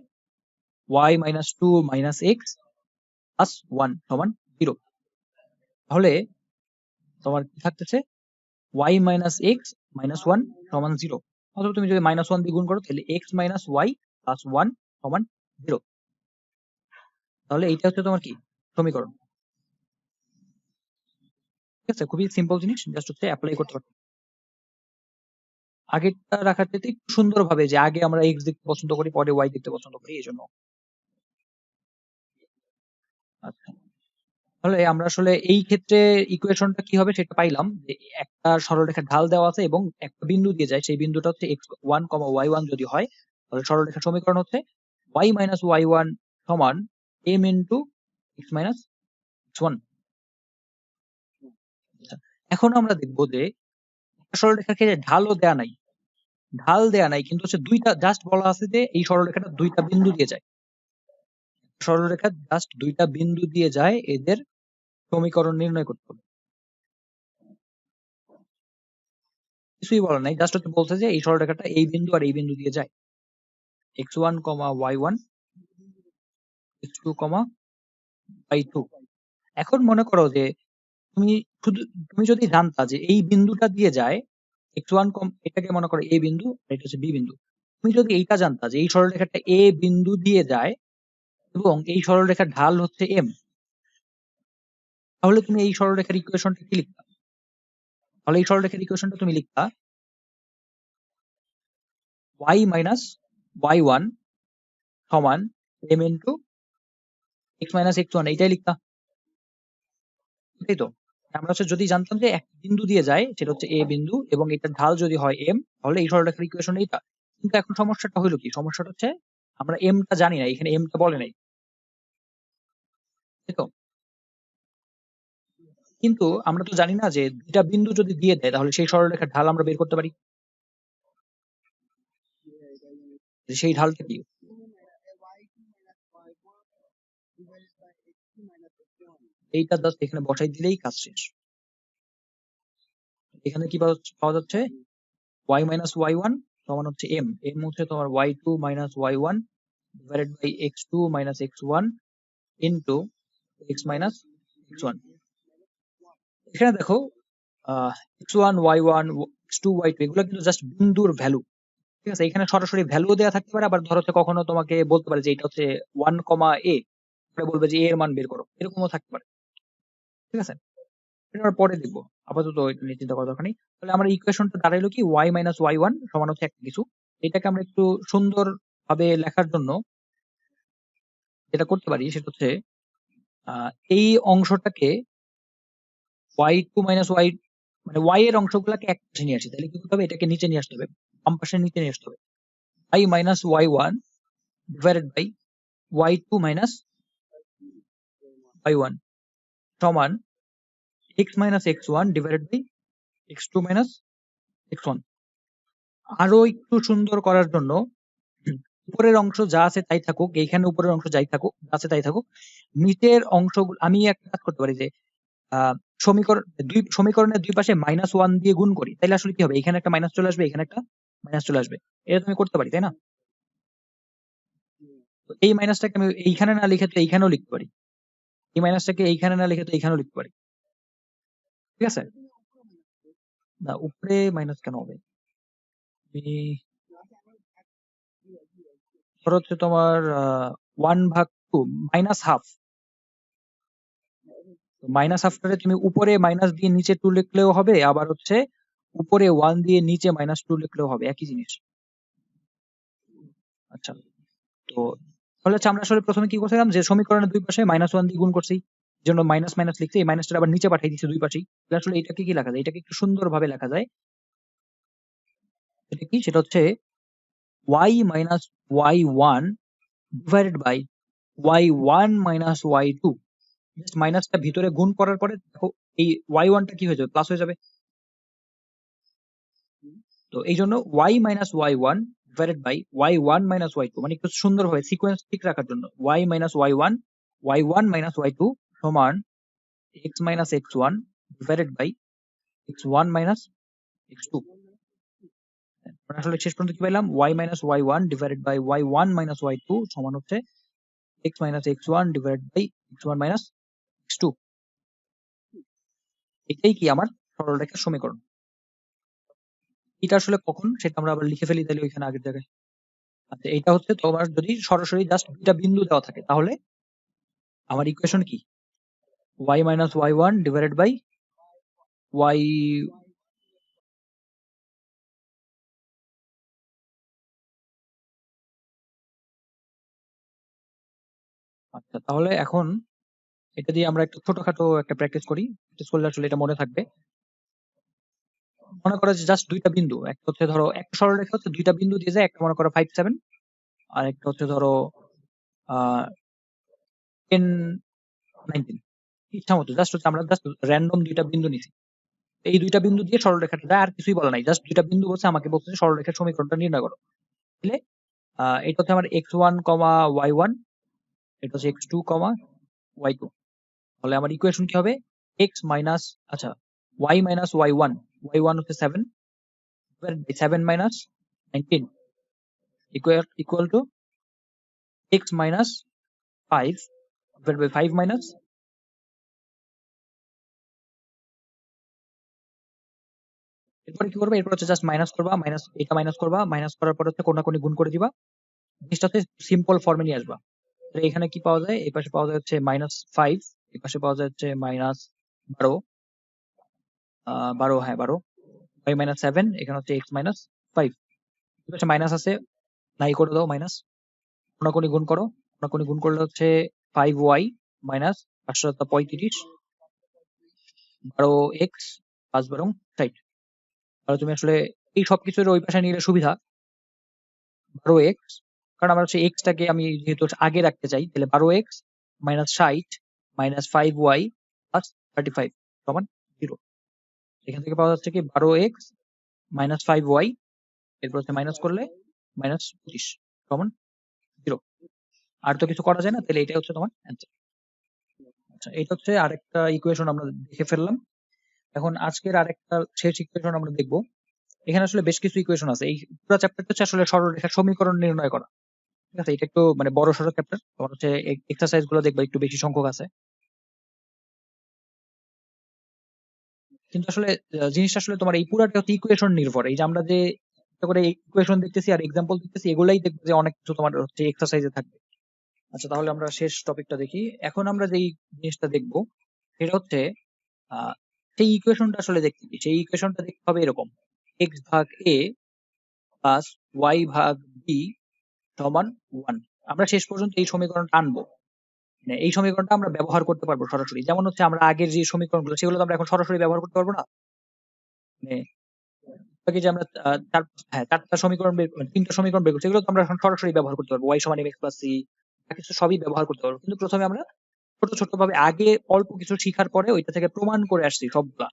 y minus 2 minus x plus 1 সমান 0। তাহলে তোমার কি থাকতেছে, y মাইনাস x মাইনাস 1 সমান 0। অথবা তুমি যদি মাইনাস 1 দিয়ে গুণ করো, তাহলে x মাইনাস y প্লাস 1 সমান 0। তাহলে এইটা হচ্ছে তোমার কি সমীকরণ। ঠিক আছে, খুবই সিম্পল জিনিস, জাস্ট হচ্ছে অ্যাপ্লাই করতে পারো। আগেরটা রাখার চাইতে একটু সুন্দরভাবে, যে আগে আমরা x দেখতে পছন্দ করি, পরে y দেখতে পছন্দ করি, এই জন্য। আচ্ছা, তাহলে আমরা আসলে এই ক্ষেত্রে ইকুয়েশনটা কি হবে সেটা পাইলাম, যে একটা সরলরেখার ঢাল দেওয়া আছে এবং একটা বিন্দু দিয়ে যায়, সেই বিন্দুটা হচ্ছে x1, y1 যদি হয়, তাহলে সরলরেখার সমীকরণ হচ্ছে y মাইনাস y1 সমান m into x minus x1। এখন আমরা দেখবো যে একটা সরলরেখাকে ঢালও দেয়া নাই, ঢাল দেয়া নাই, কিন্তু হচ্ছে দুইটা জাস্ট বলা আছে যে এই সরলরেখাটা দুইটা বিন্দু দিয়ে যায়, সরলরেখা জাস্ট দুইটা বিন্দু দিয়ে যায়, এদের সমীকরণ নির্ণয় করতে হবে। কিছুই বলা নাই, জাস্ট হচ্ছে বলছে যে এই সরলরেখাটা এই বিন্দু আর এই বিন্দু দিয়ে যায়, x1, y1, x2, y2। এখন মনে করো যে তুমি শুধু, তুমি যদি জানতা যে এই বিন্দুটা দিয়ে যায় x1, এটাকে মনে করো a বিন্দু, আর এটা হচ্ছে b বিন্দু। তুমি যদি এইটা জানতা যে এই সরলরেখাটা a বিন্দু দিয়ে যায় এবং এই সরলরেখার ঢাল হচ্ছে m, তাহলে তুমি এই সরলরেখার ইকুয়েশনটা কি লিখতা, তাহলে এই সরলরেখার ইকুয়েশনটা তুমি লিখতা y মাইনাস y1 সমান m into x minus x1, এইটাই লিখতা, তাই তো। আমরা হচ্ছে যদি জানতাম যে এক বিন্দু দিয়ে যায়, সেটা হচ্ছে a বিন্দু, এবং এটার ঢাল যদি হয় m, তাহলে এই সরলরেখার ইকুয়েশন এইটা। কিন্তু এখন সমস্যাটা হইলো কি, সমস্যাটা হচ্ছে আমরা m টা জানি না, এখানে m টা বলে নাই, তাই তো। কিন্তু আমরা তো জানি না যে দুইটা বিন্দু যদি দিয়ে দেয়, তাহলে সেই সরলরেখার ঢাল আমরা বের করতে পারি, যে সেই ঢালটা কি। এইটা জাস্ট এখানে বসাই দিলেই কাজ শেষ। এখানে কি পাওয়া যাচ্ছে, y মাইনাস y1 সমান হচ্ছে m, m হচ্ছে তোমার y2 minus y1 divided by x2 minus x1 into x minus x1। এখানে দেখো x1 y1 x2 y2 এগুলো কিন্তু জাস্ট বিন্দুর ভ্যালু। ঠিক আছে, এখানে সরাসরি ভ্যালু দেওয়া থাকতে পারে, আবার ধরো হচ্ছে কখনো তোমাকে বলতে পারে যে এটা হচ্ছে 1, a, বলবে যে a এর মান বের করো, এরকমও থাকতে পারে। ঠিক আছে, এটা আমরা পরে দেখবো, আপাতত এটা নিয়ে চিন্তা করার দরকার নেই। তাহলে আমার ইকুয়েশনটা দাঁড়াইলো কি y মাইনাস y1 সমান হচ্ছে একটা কিছু। এটাকে আমরা একটু সুন্দর ভাবে লেখার জন্য যেটা করতে পারি সেটা হচ্ছে এই অংশটাকে y2 মাইনাস y, মানে y এর অংশগুলোকে এক পাশে নিয়ে আসি, তাহলে কি করতে হবে, এটাকে নিচে নিয়ে আসতে হবে, বাম পাশে নিচে নিয়ে আসতে হবে। y minus y1 divided by y2 minus y1 সমান x minus x1 divided by x2 minus x1। আরো একটু সুন্দর করার জন্য উপরের অংশ যা আছে তাই থাকুক, এইখানে উপরের অংশ যাই থাকুক, যা আছে তাই থাকুক, নিচের অংশগুলো আমি একটা কাজ করতে পারি যে সমীকরণের দুই পাশে -1 দিয়ে গুণ করি, তাহলে আসলে কি হবে, এখানে একটা মাইনাস চলে আসবে, এখানে একটা মাইনাস চলে আসবে। এটা তুমি করতে পারি, তাই না? তো এই মাইনাসটাকে আমি এইখানে না লিখে তো এইখানেও লিখতে পারি, এই মাইনাসটাকে এইখানে না লিখে তো এইখানেও লিখতে পারি। ঠিক আছে, না উপরে মাইনাস কেন হবে, ধরো হচ্ছে তোমার 1/2 মাইনাস হাফ, মাইনাস হাফটারে তুমি উপরে মাইনাস দিয়ে নিচে 2 লিখলেও হবে, আবার হচ্ছে উপরে 1 দিয়ে নিচে -2 লিখলেও হবে, একই জিনিস। আচ্ছা, তো তাহলে হচ্ছে আমরা আসলে প্রথমে কি করছিলাম, যে সমীকরণের দুই পাশে -1 দিয়ে গুণ করছি, এই জন্য মাইনাস মাইনাস লিখছি, এই মাইনাসটা আবার নিচে পাঠিয়ে দিচ্ছি দুই পাশেই। তাহলে আসলে এটাকে কি লেখা যায়, এটাকে একটু সুন্দর ভাবে লেখা যায়, এটা কি, সেটা হচ্ছে y minus y1 divided by y1 minus y2। Just মাইনাসটা ভিতরে গুণ করার পরে দেখো এই y1 টা কি হয়ে যাবে, প্লাস হয়ে যাবে। তো এই জন্য y minus y1 divided by y1 minus y2, মানে একটু সুন্দরভাবে সিকোয়েন্স ঠিক রাখার জন্য y minus y1 y1 minus y2 সমান x minus x1 divided by x1 minus x2। আমরা আসলে শেষ পর্যন্ত কি পেলাম, y minus y1 divided by y1 minus y2 সমান হচ্ছে x minus x1 divided by x1 minus x2। এটাই কি আমার সরলরেখার সমীকরণ। এটা আসলে কখন সেটা আমরা আবার লিখে ফেলি তাহলে ওইখানে আগের জায়গায়। আচ্ছা, এটা হচ্ছে তোমার যদি সরাসরি জাস্ট দুইটা বিন্দু দেওয়া থাকে, তাহলে আমার ইকুয়েশন কি, y minus y1 divided by y। আচ্ছা, তাহলে এখন এটা দিয়ে আমরা একটা ছোটখাটো একটা প্র্যাকটিস করি, প্র্যাকটিস করলে আসলে এটা মনে থাকবে। মনে করো যে জাস্ট দুইটা বিন্দু, একটা হচ্ছে ধরো একটা সরলরেখা হচ্ছে দুইটা বিন্দু দিয়ে যায়, একটা মনে করো 5, 7, আর একটা হচ্ছে ধরো 10, 19, ইচ্ছা মতো জাস্ট হচ্ছে আমরা জাস্ট র্যান্ডম দুইটা বিন্দু নিছি, এই দুইটা বিন্দু দিয়ে সরলরেখাটা যায়, আর কিছুই বলা নাই, জাস্ট দুইটা বিন্দু বলছে, আমাকে বলছে যে সরলরেখার সমীকরণটা নির্ণয় করো। তাহলে এটা হচ্ছে আমার x1, y1, এটা হচ্ছে x2, y2। তাহলে আমার ইকুয়েশন কি হবে, x মাইনাস, আচ্ছা, y মাইনাস y1, y1 হচ্ছে 7, 7 minus 19 equal to x minus 5 divide by 5 minus, এরপরে কি করবে, এরপর হচ্ছে জাস্ট মাইনাস করবা, মাইনাস এটা মাইনাস করবা, মাইনাস করার পর হচ্ছে কোনটা কোনি গুণ করে দিবা, জিনিসটা হচ্ছে সিম্পল ফর্মে নিয়ে আসবা। তাহলে এখানে কি পাওয়া যায়, এই পাশে পাওয়া যায় হচ্ছে -5, এই পাশে পাওয়া যায় হচ্ছে -12, 12, হ্যাঁ 12, y মাইনাস 7, এখানে হচ্ছে x মাইনাস 5, এই পাশে মাইনাস আছে, নাই করে দাও মাইনাস, কোনাকুনি গুণ করো, কোনাকুনি গুণ করলে হচ্ছে 5y মাইনাস 535, 12x, 5 12 60। তাহলে তুমি আসলে এই সবকিছুর ওই পাশে নিলে সুবিধা, 12x, কারণ আমার হচ্ছে x টাকে আমি যেহেতু আগে রাখতে চাই, তাহলে 12x minus 60 minus 5y plus 35 সমান 0। এখান থেকে পাওয়া যাচ্ছে কি 12x মাইনাস 5y, এরপর হচ্ছে মাইনাস করলে -25 সমান 0। আর তো কিছু করা যায় না, তাহলে এটাই হচ্ছে তোমার অ্যান্সার। আচ্ছা, এটা হচ্ছে আরেকটা ইকুয়েশন আমরা দেখে ফেললাম। এখন আজকের আরেকটা শেষ ইকুয়েশন আমরা দেখব। এখানে আসলে বেশ কিছু ইকুয়েশন আছে, এই পুরো চ্যাপ্টারটা হচ্ছে আসলে সরলরেখার সমীকরণ নির্ণয় করা। ঠিক আছে, এটা একটু মানে বড় সড়ো চ্যাপ্টার, তোমার হচ্ছে এক্সারসাইজ গুলো দেখবা একটু বেশি সংখ্যক আছে। কিন্তু আসলে জিনিসটা আসলে তোমার এই পুরাটা হচ্ছে ইকুয়েশন নির্ভর। এই যে আমরা যে একটা করে ইকুয়েশন দেখতেছি আর এক্সাম্পল দেখতেছি, এগুলাই দেখবে যে অনেক কিছু তোমার হচ্ছে এক্সারসাইজে থাকবে। আচ্ছা, তাহলে আমরা শেষ টপিকটা দেখি। এখন আমরা যেই জিনিসটা দেখবো সেটা হচ্ছে সেই ইকুয়েশনটা আসলে দেখতে কি, সেই ইকুয়েশনটা দেখতে হবে এরকম: এক্স ভাগ এ প্লাস ওয়াই ভাগ বি সমান 1। আমরা শেষ পর্যন্ত এই সমীকরণটা আনবো, মানে এই সমীকরণটা আমরা ব্যবহার করতে পারবো সরাসরি। যেমন হচ্ছে আমরা আগের যে সমীকরণগুলো সেগুলো তো আমরা এখন সরাসরি ব্যবহার করতে পারবো না। মানে বাকি যে আমরা চারটা সমীকরণ তিনটা সমীকরণ বের করছি, এগুলো তো আমরা এখন সরাসরি ব্যবহার করতে পারবো। ওয়াই সমান এম এক্স প্লাস সি, কিছু সবই ব্যবহার করতে পারবো। কিন্তু প্রথমে আমরা ছোট ছোট ভাবে আগে অল্প কিছু শিখার পরে ওইটা থেকে প্রমাণ করে আসছি সবগুলা।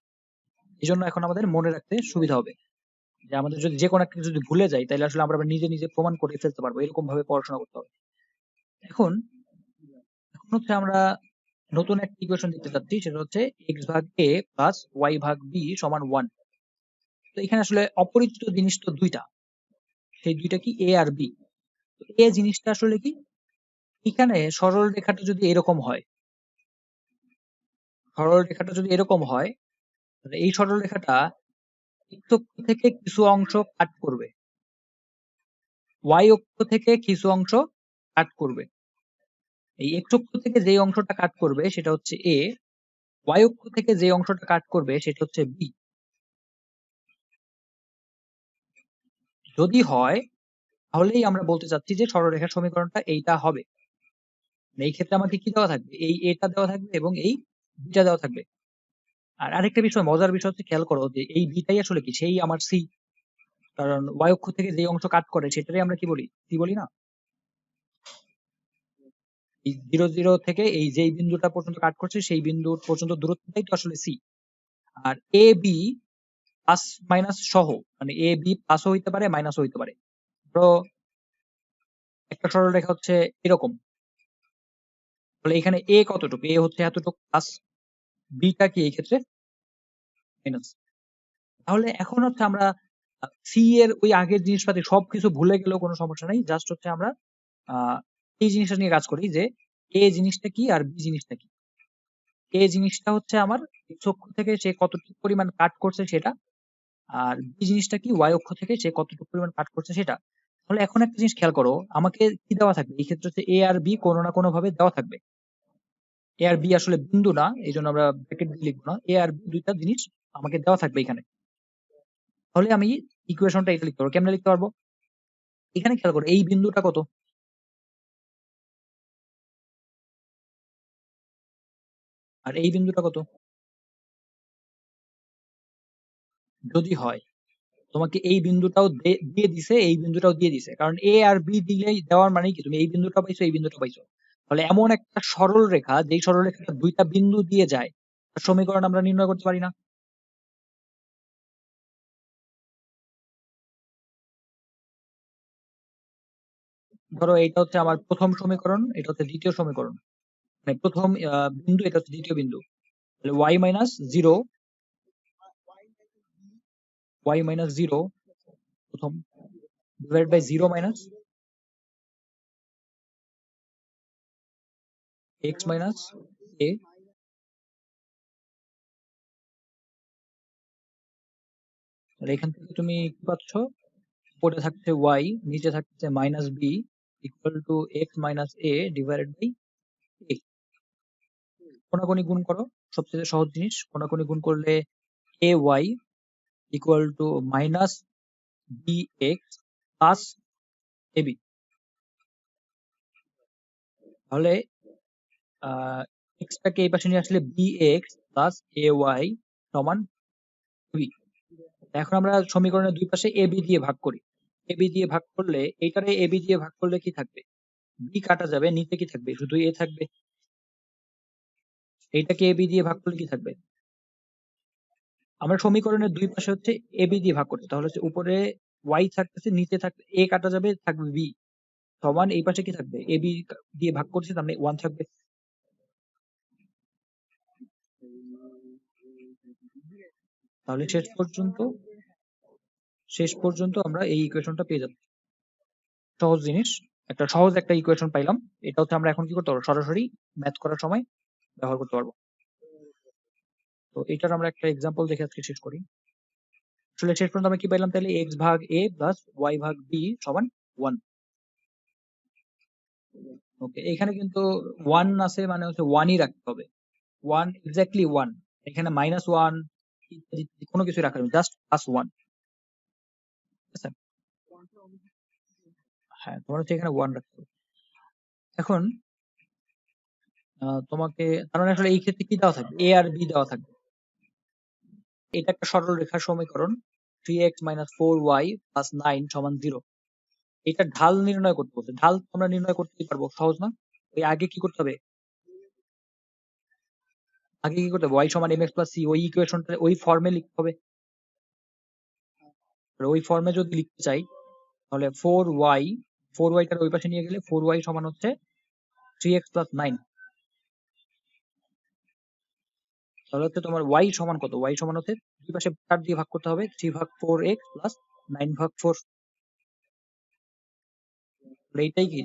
এই জন্য এখন আমাদের মনে রাখতে সুবিধা হবে যে আমাদের যদি যে কোনো একটা কিছু যদি ভুলে যাই তাহলে আসলে আমরা আবার নিজে নিজে প্রমাণ করে ফেলতে পারবো। এরকম ভাবে পড়াশোনা করতে হবে। এখন এখন হচ্ছে আমরা নতুন একটা ইকুয়েশন দিতে চাচ্ছি, সেটা হচ্ছে এক্স ভাগ এ প্লাস ওয়াই ভাগ বি সমান 1। তো এখানে আসলে অপরিচিত জিনিস তো দুইটা, সেই দুইটা কি এ আর বি। এ জিনিসটা আসলে কি, এখানে সরল রেখাটা যদি এরকম হয়, সরল রেখাটা যদি এরকম হয়, তাহলে এই সরল রেখাটা এক্স অক্ষ থেকে কিছু অংশ কাট করবে, ওয়াই অক্ষ থেকে কিছু অংশ কাট করবে। এই এক্স অক্ষ থেকে যে অংশটা কাট করবে সেটা হচ্ছে এ, ওয়াই অক্ষ থেকে যে অংশটা কাট করবে সেটা হচ্ছে বি। যদি হয় তাহলেই আমরা বলতে চাচ্ছি যে সরলরেখার সমীকরণটা এইটা হবে। মানে এই ক্ষেত্রে আমাকে কি দেওয়া থাকবে, এই এটা দেওয়া থাকবে এবং এই বিটা দেওয়া থাকবে। আর আরেকটা বিষয়, মজার বিষয় হচ্ছে, খেয়াল করো যে এই বিটাই আসলে কি, সেই আমার সি। কারণ ওয়াই অক্ষ থেকে যে অংশ কাট করে সেটারই আমরা কি বলি, সি বলি না। এই 0 0 থেকে এই যেই বিন্দুটা পর্যন্ত কাট করছে সেই বিন্দু পর্যন্ত দূরত্বটাই তো আসলে C. R A B plus minus সহ, মানে এ বি প্লাসও হইতে পারে মাইনাসও হইতে পারে। তো একটা সরলরেখা হচ্ছে এরকম, তাহলে এখানে এ কতটুকু, এ হচ্ছে এতটুকু প্লাস বিটা কি এই ক্ষেত্রে মাইনাস। তাহলে এখন হচ্ছে আমরা সি এর ওই আগের জিনিসপাতি সবকিছু ভুলে গেলেও কোনো সমস্যা নাই। জাস্ট হচ্ছে আমরা আহ, এই জিনিসটা নিয়ে কাজ করি যে এ জিনিসটা কি আর বি জিনিসটা কি। এ জিনিসটা হচ্ছে আমার এক্স অক্ষ থেকে সে কতটুকু পরিমাণ কাট করছে সেটা, আর বি জিনিসটা কি ওয়াই অক্ষ থেকে সে কতটুকু পরিমাণ কাট করছে সেটা। তাহলে এখন একটা জিনিস খেয়াল করো, আমাকে কি দেওয়া থাকবে এই ক্ষেত্রে হচ্ছে এ আর বি কোনো না কোনো ভাবে দেওয়া থাকবে। এ আর বি আসলে বিন্দু না, এই জন্য আমরা ব্র্যাকেট দিয়ে লিখবো না, এ আর বি দুইটা জিনিস আমাকে দেওয়া থাকবে এখানে। তাহলে আমি ইকুয়েশনটা এটা লিখতে পারবো। কেমনে লিখতে পারবো, এখানে খেয়াল করো এই বিন্দুটা কত আর এই বিন্দুটা কত। যদি হয় তোমাকে এই বিন্দুটাও দিয়ে দিছে, এই বিন্দুটাও দিয়ে দিছে, কারণ এ আর বি দিলেই দেওয়ার মানে কি তুমি এই বিন্দুটা পাইছো এই বিন্দুটা পাইছো। তাহলে এমন একটা সরল রেখা যেই সরল রেখাটা দুইটা বিন্দু দিয়ে যায়, তার সমীকরণ আমরা নির্ণয় করতে পারি না। ধরো এটা হচ্ছে আমার প্রথম সমীকরণ, এটা হচ্ছে দ্বিতীয় সমীকরণ, মানে প্রথম বিন্দু, এটা হচ্ছে দ্বিতীয় বিন্দু। তাহলে y-0, y-0 প্রথম divide by 0 minus x minus a। তাহলে এখান থেকে তুমি কি পাচ্ছ, উপরে থাকছে y, নিচে থাকছে minus B, equal to X minus A divided by A. কোনাকুনি গুণ করো, সবচেয়ে সহজ জিনিস। কোনাকুনি গুণ করলে A Y equal to minus B X plus A B. তাহলে এক্সটাকে এই পাশে নিয়ে আসলে B X plus A Y সমান বি। এখন আমরা সমীকরণের দুই পাশে এ বি দিয়ে ভাগ করি। এ বি দিয়ে ভাগ করলে, এইটারে এ বি দিয়ে ভাগ করলে কি থাকবে, বি কাটা যাবে, নিচে কি থাকবে, শুধু এ থাকবে। এইটাকে এ বি দিয়ে ভাগ করলে কি থাকবে, আমরা সমীকরণের দুই পাশে হচ্ছে এ বি দিয়ে ভাগ করছি, তাহলে হচ্ছে উপরে ওয়াই থাকতেছে, নিচে থাকবে এ কাটা যাবে, থাকবে বি সমান এই পাশে কি থাকবে, এ বি দিয়ে ভাগ করছি তার মানে 1 থাকবে। তাহলে শেষ পর্যন্ত আমরা এই ইকুয়েশনটা পেয়ে যাচ্ছি। সহজ জিনিস, একটা সহজ একটা ইকুয়েশন পাইলাম। এটা হচ্ছে আমরা এখন কি করতে পারবো, সরাসরি ম্যাথ করার সময় ব্যবহার করতে পারবো। তো এটার আমরা একটা এক্সাম্পল দেখে আজকে শেষ করি। আসলে শেষ পর্যন্ত আমরা কি পাইলাম তাহলে x ভাগ a প্লাস y ভাগ b সমান 1। ওকে, এখানে কিন্তু 1 আছে মানে হচ্ছে 1ই রাখতে হবে, 1 এক্স্যাক্টলি 1। এখানে -1 ইত্যাদি কোনো কিছু রাখা যাবে, জাস্ট +1। ঠিক আছে? হ্যাঁ, তোমার হচ্ছে এখানে 1 রাখতে হবে। এখন তোমাকে তার মানে আসলে এই ক্ষেত্রে কি দেওয়া থাকবে, a আর b দেওয়া থাকবে। এটা একটা সরল রেখার সমীকরণ 3x - 4y + 9 = 0। এটা ঢাল নির্ণয় করতে বলছে। ঢাল তো আমরা নির্ণয় করতেই পারবো, সহজ না? ওই আগে কি করতে হবে, আগে কি করতে হবে, y = mx + c, ওই ইকুয়েশনটা ওই ফর্মে লিখতে হবে। আর ওই ফর্মে যদি লিখতে চাই তাহলে 4y টার ওই পাশে নিয়ে গেলে 4y সমান হচ্ছে 3x + 9। তাহলে হচ্ছে তোমার y সমান কত, y সমান হচ্ছে দুই পাশে 4 দিয়ে ভাগ করতে হবে, 3 ভাগ 4x + 9 ভাগ 4। তাহলে এইটাই কি,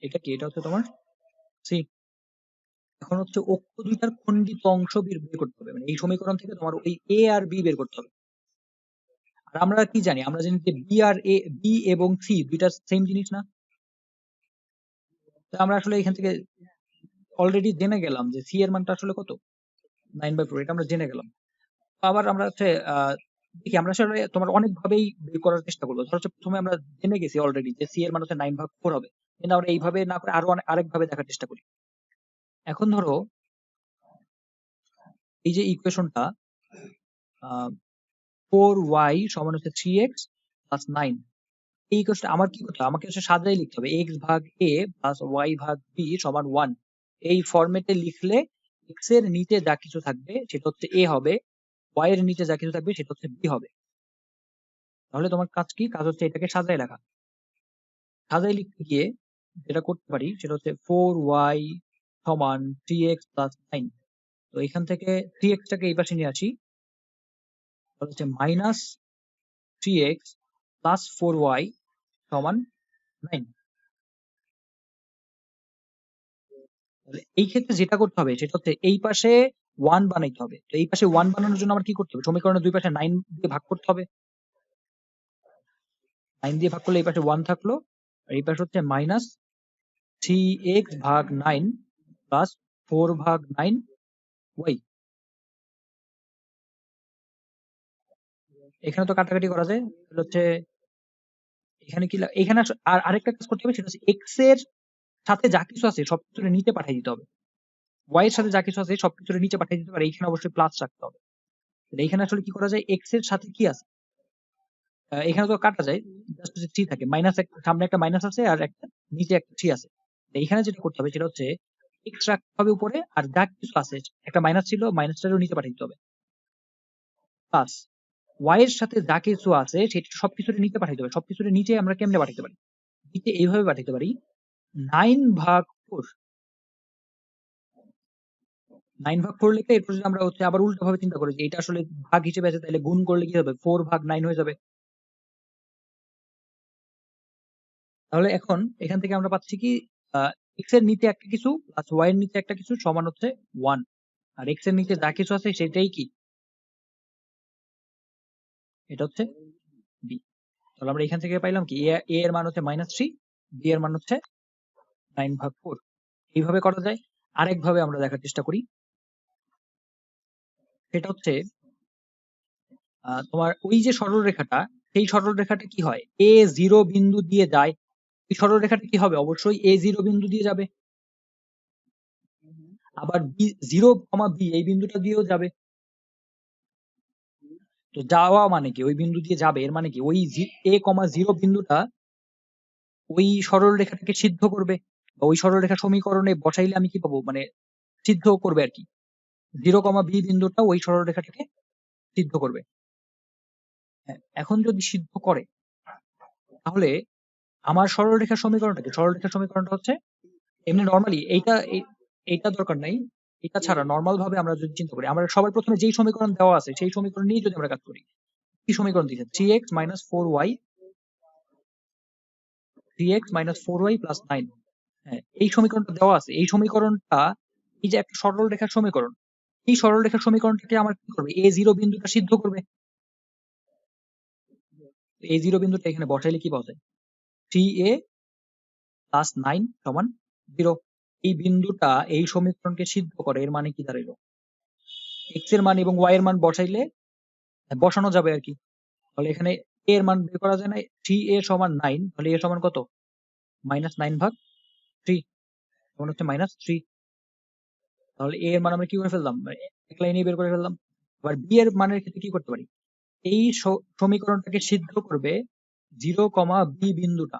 এটা কি, এটা হচ্ছে তোমার c। এখন হচ্ছে অক্ষ দুইটার খণ্ডিত অংশ বের করতে হবে, মানে এই সমীকরণ থেকে তোমার ওই a আর b বের করতে হবে। আর আমরা কি জানি, আমরা জানি যে b এবং c দুইটা সেম জিনিস না। তো আমরা আসলে এখান থেকে অলরেডি জেনে গেলাম যে c এর মানটা আসলে কত, 9/4, এটা আমরা জেনে গেলাম। তো আবার আমরা হচ্ছে দেখি, আমরা আসলে তোমার অনেক ভাবেই বের করার চেষ্টা করবো। ধরো হচ্ছে প্রথমে আমরা জেনে গেছি অলরেডি যে c এর মান হচ্ছে 9/4 হবে, কিন্তু আমরা এইভাবে না করে আরো আরেক ভাবে দেখার চেষ্টা করি। এখন ধরো এই যে ইকুয়েশনটা 4y সমান হচ্ছে 3x + 9, এই ইকুয়েশনটা আমার কি করতে হবে, আমাকে হচ্ছে সাজাই লিখতে হবে, x ভাগ a প্লাস y ভাগ b সমান 1। এই ফরম্যাটে লিখলে x এর নিচে যা কিছু থাকবে সেটা হচ্ছে a হবে, y এর নিচে যা কিছু থাকবে সেটা হচ্ছে b হবে। তাহলে তোমার কাজ কি, কাজ হচ্ছে এটাকে সাজাই লেখা। সাজাই লিখতে গিয়ে যেটা করতে পারি সেটা হচ্ছে 4y সমান 3x + 9। তো এখান থেকে 3x টাকে এই পাশে নিয়ে আসি, তাহলে হচ্ছে -3x + 4y সমান 9। তাহলে এই ক্ষেত্রে যেটা করতে হবে সেটা হচ্ছে এই পাশে 1 বানাইতে হবে। তো এই পাশে 1 বানানোর জন্য আমার কি করতে হবে, সমীকরণের দুই পাশে 9 দিয়ে ভাগ করতে হবে। 9 দিয়ে ভাগ করলে এই পাশে 1 থাকলো, আর এই পাশে হচ্ছে -3x ভাগ 9 প্লাস 4 ভাগ 9y। এখানে তো কাটাকাটি করা যায়, তাহলে হচ্ছে এখানে কি এখানে আর আরেকটা কাজ করতে হবে, সেটা হচ্ছে x এর সাথে যা কিছু আছে সবকিছু নিচে পাঠিয়ে দিতে হবে। y এর সাথে যা কিছু আছে সবকিছু নিচে পাঠিয়ে দিতে হবে, এইখানে অবশ্যই প্লাস রাখতে হবে। এইখানে আসলে কি করা যায়, x এর সাথে কি আছে, এখানে তো কাটা যায়, জাস্ট হচ্ছে 3 থাকে, মাইনাস সামনে একটা মাইনাস আছে আর একটা নিচে একটা 3 আছে। এইখানে যেটা করতে হবে সেটা হচ্ছে x রাখতে হবে উপরে, আর যা কিছু আছে, একটা মাইনাস ছিল, মাইনাসটারও নিচে পাঠিয়ে দিতে হবে। প্লাস y এর সাথে যা কিছু আছে সেটা সবকিছুর নিচে পাঠিয়ে দিতে হবে। সবকিছুর নিচে আমরা কেমনে পাঠাতে পারি, নিচে এইভাবে পাঠাতে পারি, 9/4। 9/4 লিখলে এরপর যদি আমরা হচ্ছে আবার উল্টো ভাবে চিন্তা করি যে এটা আসলে ভাগ হিসেবে আছে, তাহলে গুণ করলে কি হবে, 4/9 হয়ে যাবে। তাহলে এখন এখান থেকে আমরা পাচ্ছি কি, x এর নিচে একটা কিছু প্লাস y এর নিচে একটা কিছু সমান হচ্ছে 1, আর x এর নিচে যা কিছু আছে সেটাই কি, এটা হচ্ছে b। তাহলে আমরা এখান থেকে পাইলাম কি, a এর মান হচ্ছে -3, b এর মান হচ্ছে 9/4। এইভাবে করা যায়। আরেক ভাবে আমরা দেখার চেষ্টা করি, সেটা হচ্ছে তোমার ওই যে সরল রেখাটা, সেই সরল রেখাটা কি হয়, a0 বিন্দু দিয়ে যায়, এই সরল রেখাটা কি হবে, অবশ্যই a0 বিন্দু দিয়ে যাবে। আবার b0, b এই বিন্দুটা দিয়েও যাবে। তো যাওয়া মানে কি, ওই বিন্দু দিয়ে যাবে, এর মানে কি ওই a0 বিন্দুটা ওই সরল রেখাটাকে সিদ্ধ করবে, বা ওই সরল রেখা সমীকরণে বসাইলে আমি কি পাবো, মানে সিদ্ধ করবে আর কি। 0, b বিন্দুটা ওই সরল রেখাটাকে সিদ্ধ করবে। হ্যাঁ, এখন যদি সিদ্ধ করে তাহলে আমার সরল রেখার সমীকরণটা কি, সরল রেখার সমীকরণটা হচ্ছে এমনি নরমালি এইটা দরকার নাই, এটা ছাড়া নরমাল ভাবে আমরা যদি চিন্তা করি, আমরা সবার প্রথমে যেই সমীকরণ দেওয়া আছে সেই সমীকরণ নিয়ে যদি আমরা কাজ করি, কি সমীকরণ দিয়েছে, 3x - 4y 3x - 4y + 9। হ্যাঁ, এই সমীকরণটা দেওয়া আছে, এই সমীকরণটা এই যে একটা সরল রেখার সমীকরণ, এই সরল রেখার সমীকরণটাকে আমার কি করবে, A0 বিন্দুটা সিদ্ধ করবে। A0 বিন্দুটা এখানে বসাইলে কি পাওয়া যায়, 3A প্লাস 9 সমান 0। এই বিন্দুটা এই সমীকরণকে সিদ্ধ করে, এর মানে কি দাঁড়াইলো, x এর মান এবং y এর মান বসাইলে বসানো যাবে আর কি। তাহলে এখানে a এর মান বের করা যায় না, 3A সমান 9, তাহলে a সমান কত, -9/3 সমান হচ্ছে -3। তাহলে a এর মান আমরা কি করে ফেললাম, এক লাইনে বের করে ফেললাম। আবার b এর মানের ক্ষেত্রে কি করতে পারি, এই সমীকরণটাকে সিদ্ধ করবে 0, b বিন্দুটা।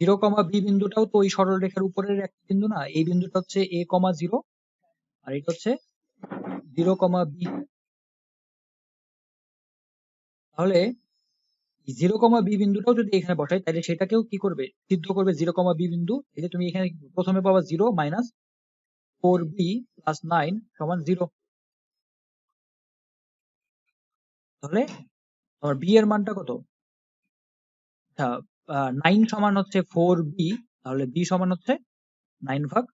0, b বিন্দুটাও তো ওই সরল রেখার উপরের একটা বিন্দু না, এই বিন্দুটা হচ্ছে a, 0 আর এটা হচ্ছে 0, b। তাহলে 0, b বিন্দুটাও যদি এখানে বসাই, তাহলে সেটাকেও কি করবে, সিদ্ধ করবে 0, b বিন্দু। এই যে তুমি এখানে প্রথমে পাবা 0 মাইনাস 4b প্লাস 9 সমান 0। তাহলে তোমার b এর মানটা কত, 9 সমান হচ্ছে 4b, তাহলে b সমান হচ্ছে 9/3।